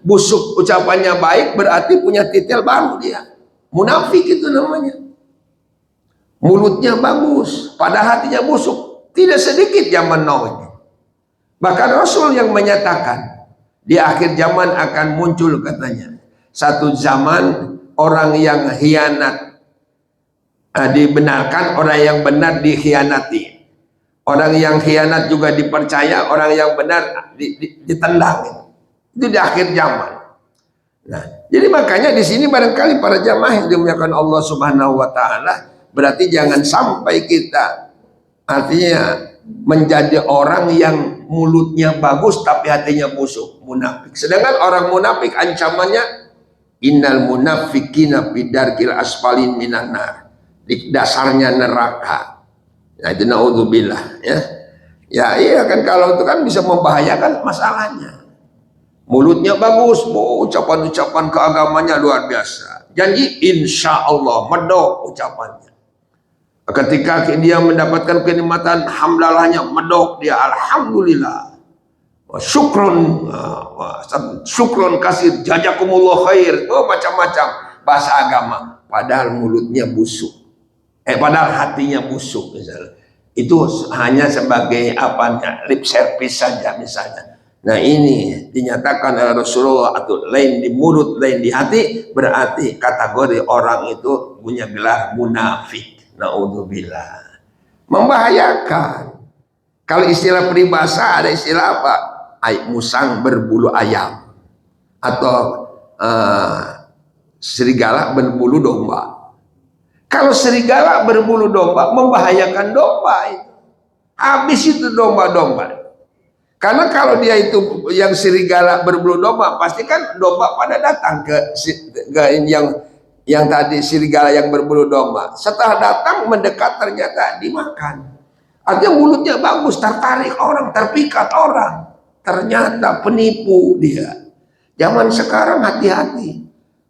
busuk, ucapannya baik, berarti punya titel baru dia. Munafik itu namanya. Mulutnya bagus, pada hatinya busuk. Tidak sedikit zaman now ini. Bahkan Rasul yang menyatakan, di akhir zaman akan muncul katanya. Satu zaman orang yang khianat dibenarkan, orang yang benar dikhianati. Orang yang khianat juga dipercaya, orang yang benar ditendang. Itu di akhir zaman. Nah, jadi makanya di sini barangkali para jamaah yang dimuliakan Allah Subhanahu wa taala, berarti jangan sampai kita artinya menjadi orang yang mulutnya bagus tapi hatinya busuk, munafik. Sedangkan orang munafik ancamannya innal munafiqina fi darkil asfalin minan nar. Di dasarnya neraka. Nah, itu naudzubillah, ya. Ya iya kan, kalau itu kan bisa membahayakan masalahnya. Mulutnya bagus, ucapan-ucapan keagamannya luar biasa. Janji insya Allah medok ucapannya. Ketika dia mendapatkan kenikmatan, hamdalahnya medok dia, alhamdulillah. Syukron kasir, jazakumullah khair. Oh, macam-macam bahasa agama. Padahal mulutnya busuk. Padahal hatinya busuk misalnya. Itu hanya sebagai lip service saja misalnya. Nah ini dinyatakan oleh Rasulullah, atau lain di mulut, lain di hati, berarti kategori orang itu punya gelar munafik. Naudzubillah. Membahayakan. Kalau istilah peribahasa ada istilah apa? Musang berbulu ayam, atau serigala berbulu domba. Kalau serigala berbulu domba membahayakan domba itu. Habis itu domba-domba. Karena kalau dia itu yang serigala berbulu domba, pasti kan domba pada datang ke yang tadi serigala yang berbulu domba. Setelah datang mendekat ternyata dimakan. Artinya mulutnya bagus, tertarik orang, terpikat orang. Ternyata penipu dia. Zaman sekarang hati-hati,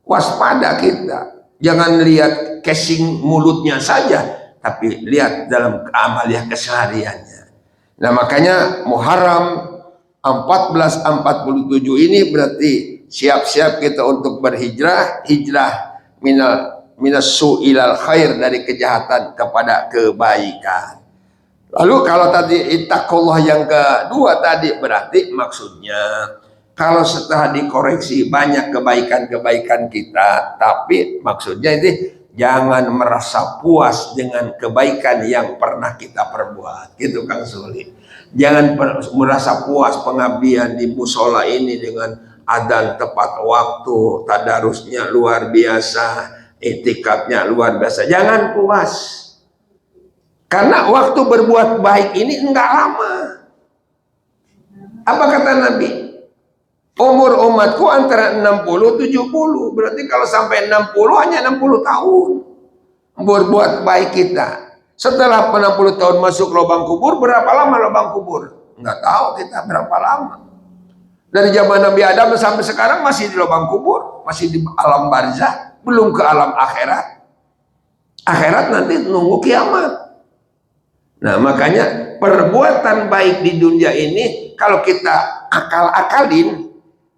waspada kita. Jangan lihat casing mulutnya saja, tapi lihat dalam amaliah kesehariannya. Nah makanya Muharram 1447 ini berarti siap-siap kita untuk berhijrah, hijrah minas su'ilal khair, dari kejahatan kepada kebaikan. Lalu kalau tadi ittaqullah yang kedua tadi, berarti maksudnya kalau setelah dikoreksi banyak kebaikan-kebaikan kita, tapi maksudnya itu jangan merasa puas dengan kebaikan yang pernah kita perbuat, gitu Kang Suli. Jangan merasa puas pengabdian di musola ini dengan adzan tepat waktu, tadarusnya luar biasa, itikafnya luar biasa. Jangan puas, karena waktu berbuat baik ini enggak lama. Apa kata Nabi? Umur umatku antara 60-70. Berarti kalau sampai 60 hanya 60 tahun berbuat baik kita. Setelah 60 tahun masuk lubang kubur, berapa lama lubang kubur? Nggak tahu kita berapa lama. Dari zaman Nabi Adam sampai sekarang masih di lubang kubur, masih di alam barzah, belum ke alam akhirat. Akhirat nanti nunggu kiamat. Nah, makanya perbuatan baik di dunia ini kalau kita akal-akalin,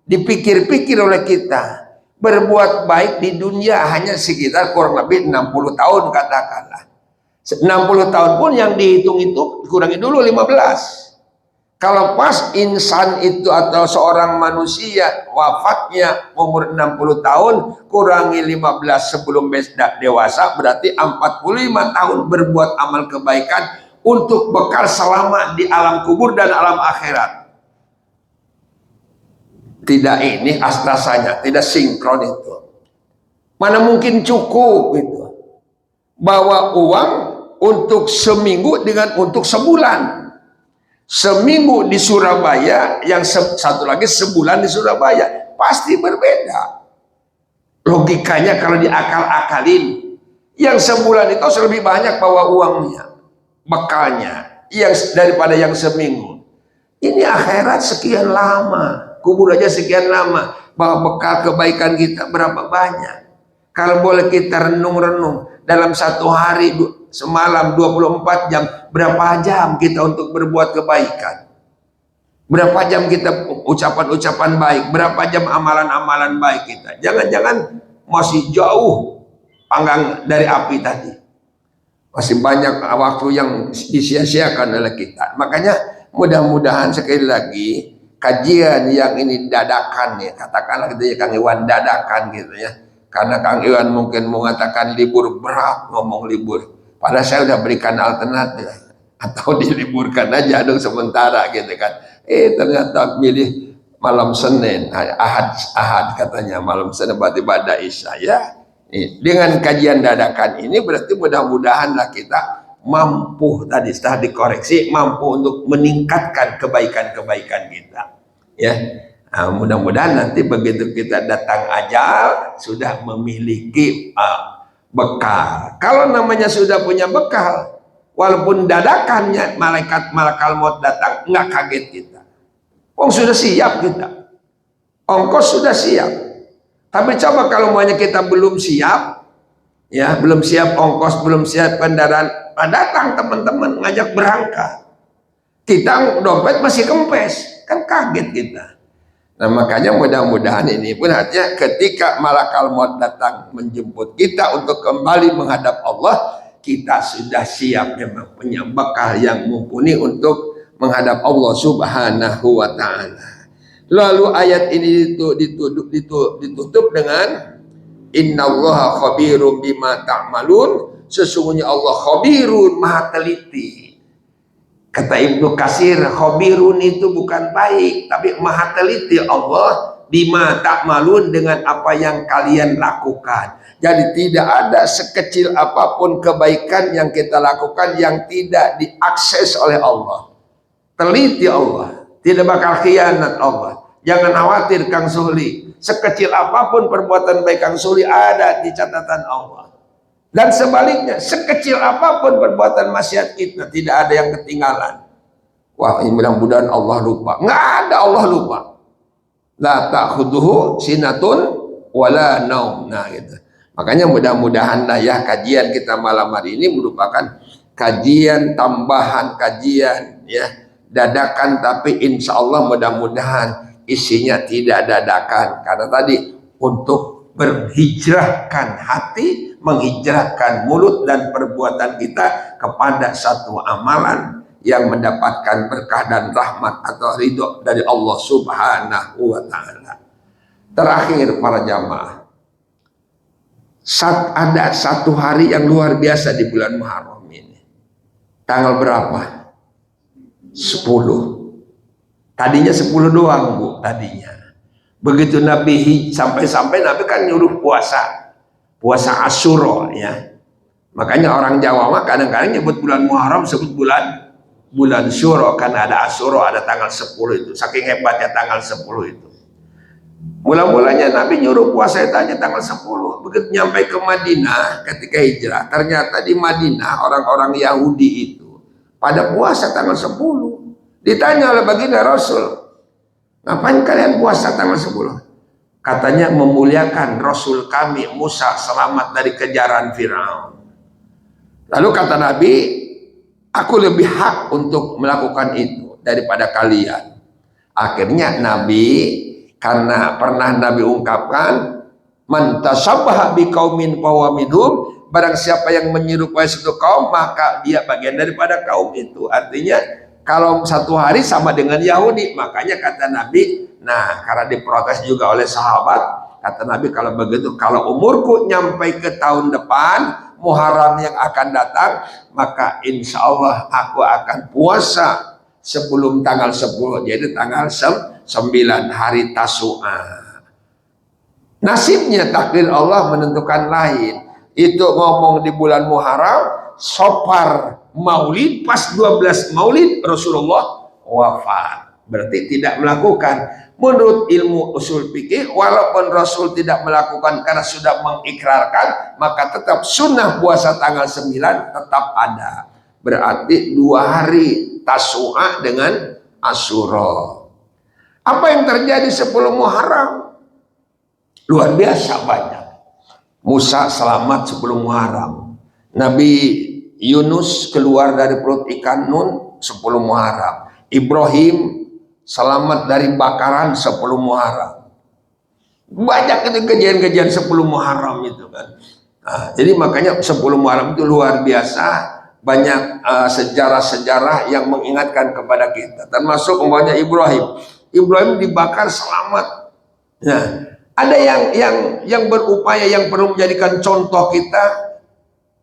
dipikir-pikir oleh kita, berbuat baik di dunia hanya sekitar kurang lebih 60 tahun katakanlah. 60 tahun pun yang dihitung itu kurangi dulu 15. Kalau pas insan itu atau seorang manusia wafatnya umur 60 tahun kurangi 15 sebelum dewasa, berarti 45 tahun berbuat amal kebaikan untuk bekal selama di alam kubur dan alam akhirat. Tidak ini rasanya, tidak sinkron itu. Mana mungkin cukup itu. Bawa uang untuk seminggu dengan untuk sebulan. Seminggu di Surabaya, yang satu lagi sebulan di Surabaya, pasti berbeda. Logikanya kalau diakal-akalin, yang sebulan itu lebih banyak bawa uangnya, bekalnya, yang daripada yang seminggu. Ini akhirat sekian lama, kubur aja sekian lama, bawa bekal kebaikan kita berapa banyak. Kalau boleh kita renung-renung dalam satu hari semalam 24 jam, berapa jam kita untuk berbuat kebaikan, berapa jam kita ucapan-ucapan baik, berapa jam amalan-amalan baik kita. Jangan-jangan masih jauh panggang dari api tadi, masih banyak waktu yang disia-siakan oleh kita. Makanya mudah-mudahan sekali lagi kajian yang ini dadakan ya, katakanlah gitu ya Kang Iwan, dadakan gitu ya, karena Kang Iwan mungkin mengatakan libur, berat ngomong libur. Padahal saya udah berikan alternatif, atau diliburkan aja dong sementara gitu kan. Ternyata milih malam Senin, Ahad katanya malam Senin berarti pada Isya ya. Dengan kajian dadakan ini berarti mudah-mudahanlah kita mampu tadi setelah dikoreksi, mampu untuk meningkatkan kebaikan-kebaikan kita. Ya, nah, mudah-mudahan nanti begitu kita datang ajal sudah memiliki bekal. Kalau namanya sudah punya bekal, walaupun dadakannya malakal maut datang, nggak kaget kita. Sudah siap kita, ongkos sudah siap. Tapi coba kalau maunya kita belum siap, ya belum siap ongkos, belum siap kendaraan, datang teman-teman ngajak berangkat, kita dompet masih kempes, kan kaget kita. Nah makanya mudah-mudahan ini pun artinya ketika malakal maut datang menjemput kita untuk kembali menghadap Allah, kita sudah siap memang punya bekal yang mumpuni untuk menghadap Allah Subhanahu wa Ta'ala. Lalu ayat ini ditutup dengan innallaha khabirum bima ta'malun, sesungguhnya Allah khabirun, maha teliti. Kata Ibnu Katsir, khabirun itu bukan baik, tapi maha teliti Allah bima ta'malun, dengan apa yang kalian lakukan. Jadi tidak ada sekecil apapun kebaikan yang kita lakukan yang tidak diakses oleh Allah. Teliti Allah, tidak bakal khianat Allah. Jangan khawatir Kang Suhli, sekecil apapun perbuatan baik Kang Suhli ada di catatan Allah. Dan sebaliknya, sekecil apapun perbuatan maksiat kita, tidak ada yang ketinggalan. Wah, ini mudah-mudahan Allah lupa. Nggak ada Allah lupa. La ta'khudhuhu sinatun wala naum. Nah, gitu. Makanya mudah-mudahan ya kajian kita malam hari ini merupakan kajian tambahan, kajian ya dadakan, tapi insya Allah mudah-mudahan isinya tidak dadakan. Karena tadi untuk berhijrahkan hati, menghijrahkan mulut dan perbuatan kita kepada satu amalan yang mendapatkan berkah dan rahmat atau ridho dari Allah Subhanahu wa Ta'ala. Terakhir para jamaah, ada satu hari yang luar biasa di bulan Muharram ini. Tanggal berapa? 10. Tadinya 10 doang Bu, tadinya. Begitu Nabi sampai Nabi kan nyuruh puasa Asyura ya. Makanya orang Jawa mah kadang-kadang nyebut bulan Muharram sebut bulan Syuro, karena ada Asyura, ada tanggal 10 itu. Saking hebatnya tanggal 10 itu. Mula-mulanya Nabi nyuruh puasa itu hanya tanggal 10. Begitu nyampe ke Madinah ketika hijrah, ternyata di Madinah orang-orang Yahudi itu pada puasa tanggal 10. Ditanya oleh baginda Rasul, ngapain kalian puasa tanggal 10? Katanya memuliakan Rasul kami Musa selamat dari kejaran Firaun. Lalu kata Nabi, aku lebih hak untuk melakukan itu daripada kalian. Akhirnya Nabi, karena pernah Nabi ungkapkan, man tasabbaha biqaumin fahuwa minhum, barang siapa yang menyerupai suatu kaum maka dia bagian daripada kaum itu. Artinya kalau satu hari sama dengan Yahudi. Makanya kata Nabi, nah karena diprotes juga oleh sahabat, kata Nabi, kalau begitu, kalau umurku nyampe ke tahun depan Muharram yang akan datang, maka insya Allah aku akan puasa sebelum tanggal 10, jadi tanggal 9 hari Tasu'a. Nasibnya takdir Allah menentukan lain. Itu ngomong di bulan Muharram, Sofar Maulid, pas 12 Maulid Rasulullah wafat. Berarti tidak melakukan. Menurut ilmu usul fikih, walaupun Rasul tidak melakukan karena sudah mengikrarkan, maka tetap sunnah puasa tanggal 9 tetap ada. Berarti 2 hari Tasu'a dengan Asyura. Apa yang terjadi 10 Muharram? Luar biasa banyak. Musa selamat 10 Muharram. Nabi Yunus keluar dari perut ikan Nun 10 Muharram. Ibrahim selamat dari bakaran 10 Muharram. Banyak itu kejadian-kejadian 10 Muharram itu kan. Nah, jadi makanya 10 Muharram itu luar biasa. Banyak sejarah-sejarah yang mengingatkan kepada kita. Termasuk umpamanya Ibrahim. Ibrahim dibakar selamat. Nah, ada yang berupaya, yang perlu menjadikan contoh kita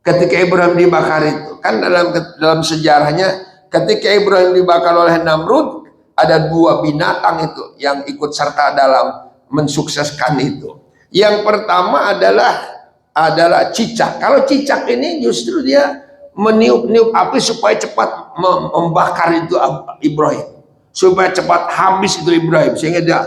ketika Ibrahim dibakar itu. Kan dalam sejarahnya ketika Ibrahim dibakar oleh Namrud, ada 2 binatang itu yang ikut serta dalam mensukseskan itu. Yang pertama adalah cicak. Kalau cicak ini justru dia meniup-niup api supaya cepat membakar itu Ibrahim, supaya cepat habis itu Ibrahim, sehingga dia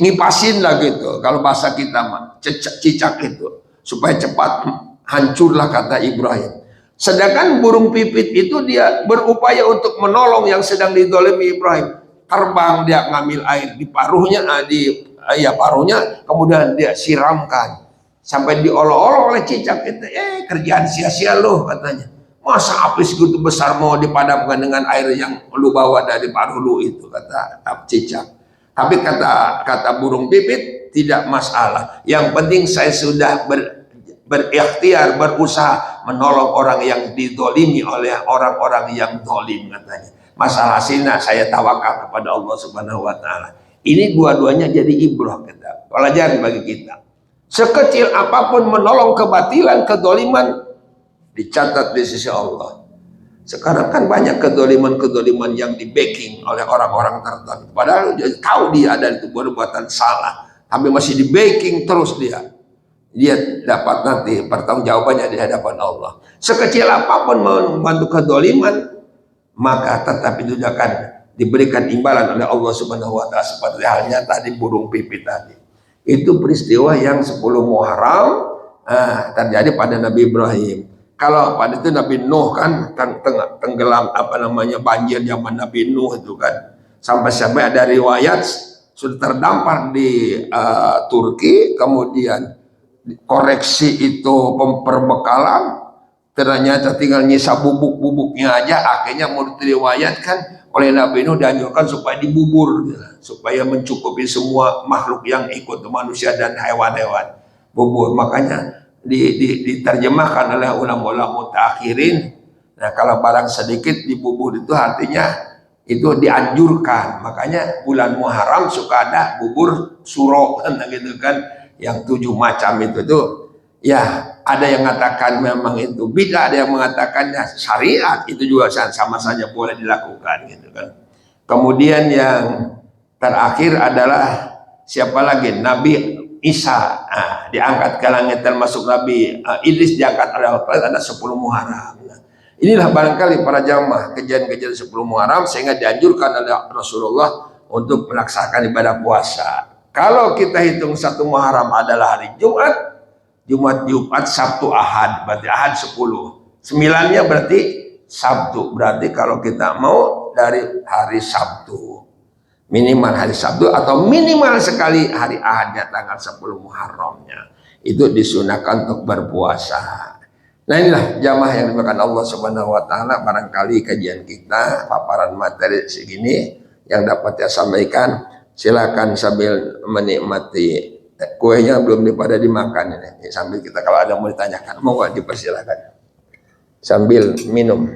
ngipasin lah gitu. Kalau bahasa kita mah cicak itu supaya cepat hancurlah kata Ibrahim. Sedangkan burung pipit itu dia berupaya untuk menolong yang sedang didolimi Ibrahim. Terbang dia ngambil air di paruhnya, paruhnya, kemudian dia siramkan sampai diolok-olok oleh cicak itu. Kerjaan sia-sia loh katanya. Masa api segitu besar mau dipadamkan dengan air yang lu bawa dari paruh lu itu, kata cicak. Tapi kata burung pipit, tidak masalah. Yang penting saya sudah berikhtiar, berusaha menolong orang yang didolimi oleh orang-orang yang dolim katanya. Masalah sina saya tawakal kepada Allah Subhanahu wa Ta'ala. Ini dua-duanya jadi ibrah kita, pelajaran bagi kita. Sekecil apapun menolong kebatilan, kedoliman, dicatat di sisi Allah. Sekarang kan banyak kedoliman-kedoliman yang di backing oleh orang-orang tertentu. Padahal dia tahu dia ada itu perbuatan salah, tapi masih di backing terus dia. Dia dapat nanti pertanggungjawabannya di hadapan Allah. Sekecil apapun membantu kedoliman, maka tetap itu akan diberikan imbalan oleh Allah Subhanahu wa Ta'ala, seperti halnya tadi burung pipit tadi. Itu peristiwa yang 10 Muharram terjadi pada Nabi Ibrahim. Kalau pada itu Nabi Nuh kan tenggelam banjir zaman Nabi Nuh itu kan, sampai ada riwayat sudah terdampar di Turki, kemudian koreksi itu perbekalan, ternyata tinggal nyisa bubuk-bubuknya aja. Akhirnya mau diriwayatkan oleh Nabi Nuh dianjurkan supaya dibubur, supaya mencukupi semua makhluk yang ikut, manusia dan hewan-hewan, bubur. Makanya diterjemahkan oleh ulama-ulama mutakhirin. Nah, kalau barang sedikit dibubur itu artinya itu dianjurkan. Makanya bulan Muharram suka ada bubur suro gitu kan, yang 7 macam itu tuh. Ya, ada yang mengatakan memang itu bid'ah, ada yang mengatakannya syariat, itu juga sama saja boleh dilakukan gitu kan. Kemudian yang terakhir adalah siapa lagi? Nabi Isa diangkat ke langit, termasuk Nabi Idris diangkat oleh Allah, ada 10 Muharram. Inilah barangkali para jamaah kejadian-kejadian 10 Muharram sehingga dianjurkan oleh Rasulullah untuk melaksanakan ibadah puasa. Kalau kita hitung 1 Muharram adalah hari Jumat, Jumat, Sabtu, Ahad, berarti Ahad 10. 9-nya berarti Sabtu. Berarti kalau kita mau dari hari Sabtu, minimal hari Sabtu atau minimal sekali hari Ahadnya tanggal 10 Muharramnya, itu disunahkan untuk berpuasa. Nah inilah jamaah yang dimakan Allah Subhanahu wa taala, barangkali kajian kita paparan materi segini yang dapat saya sampaikan. Silakan sambil menikmati kuenya, belum pada dimakan ini. Sambil kita kalau ada mau ditanyakan, mau dipersilakan sambil minum.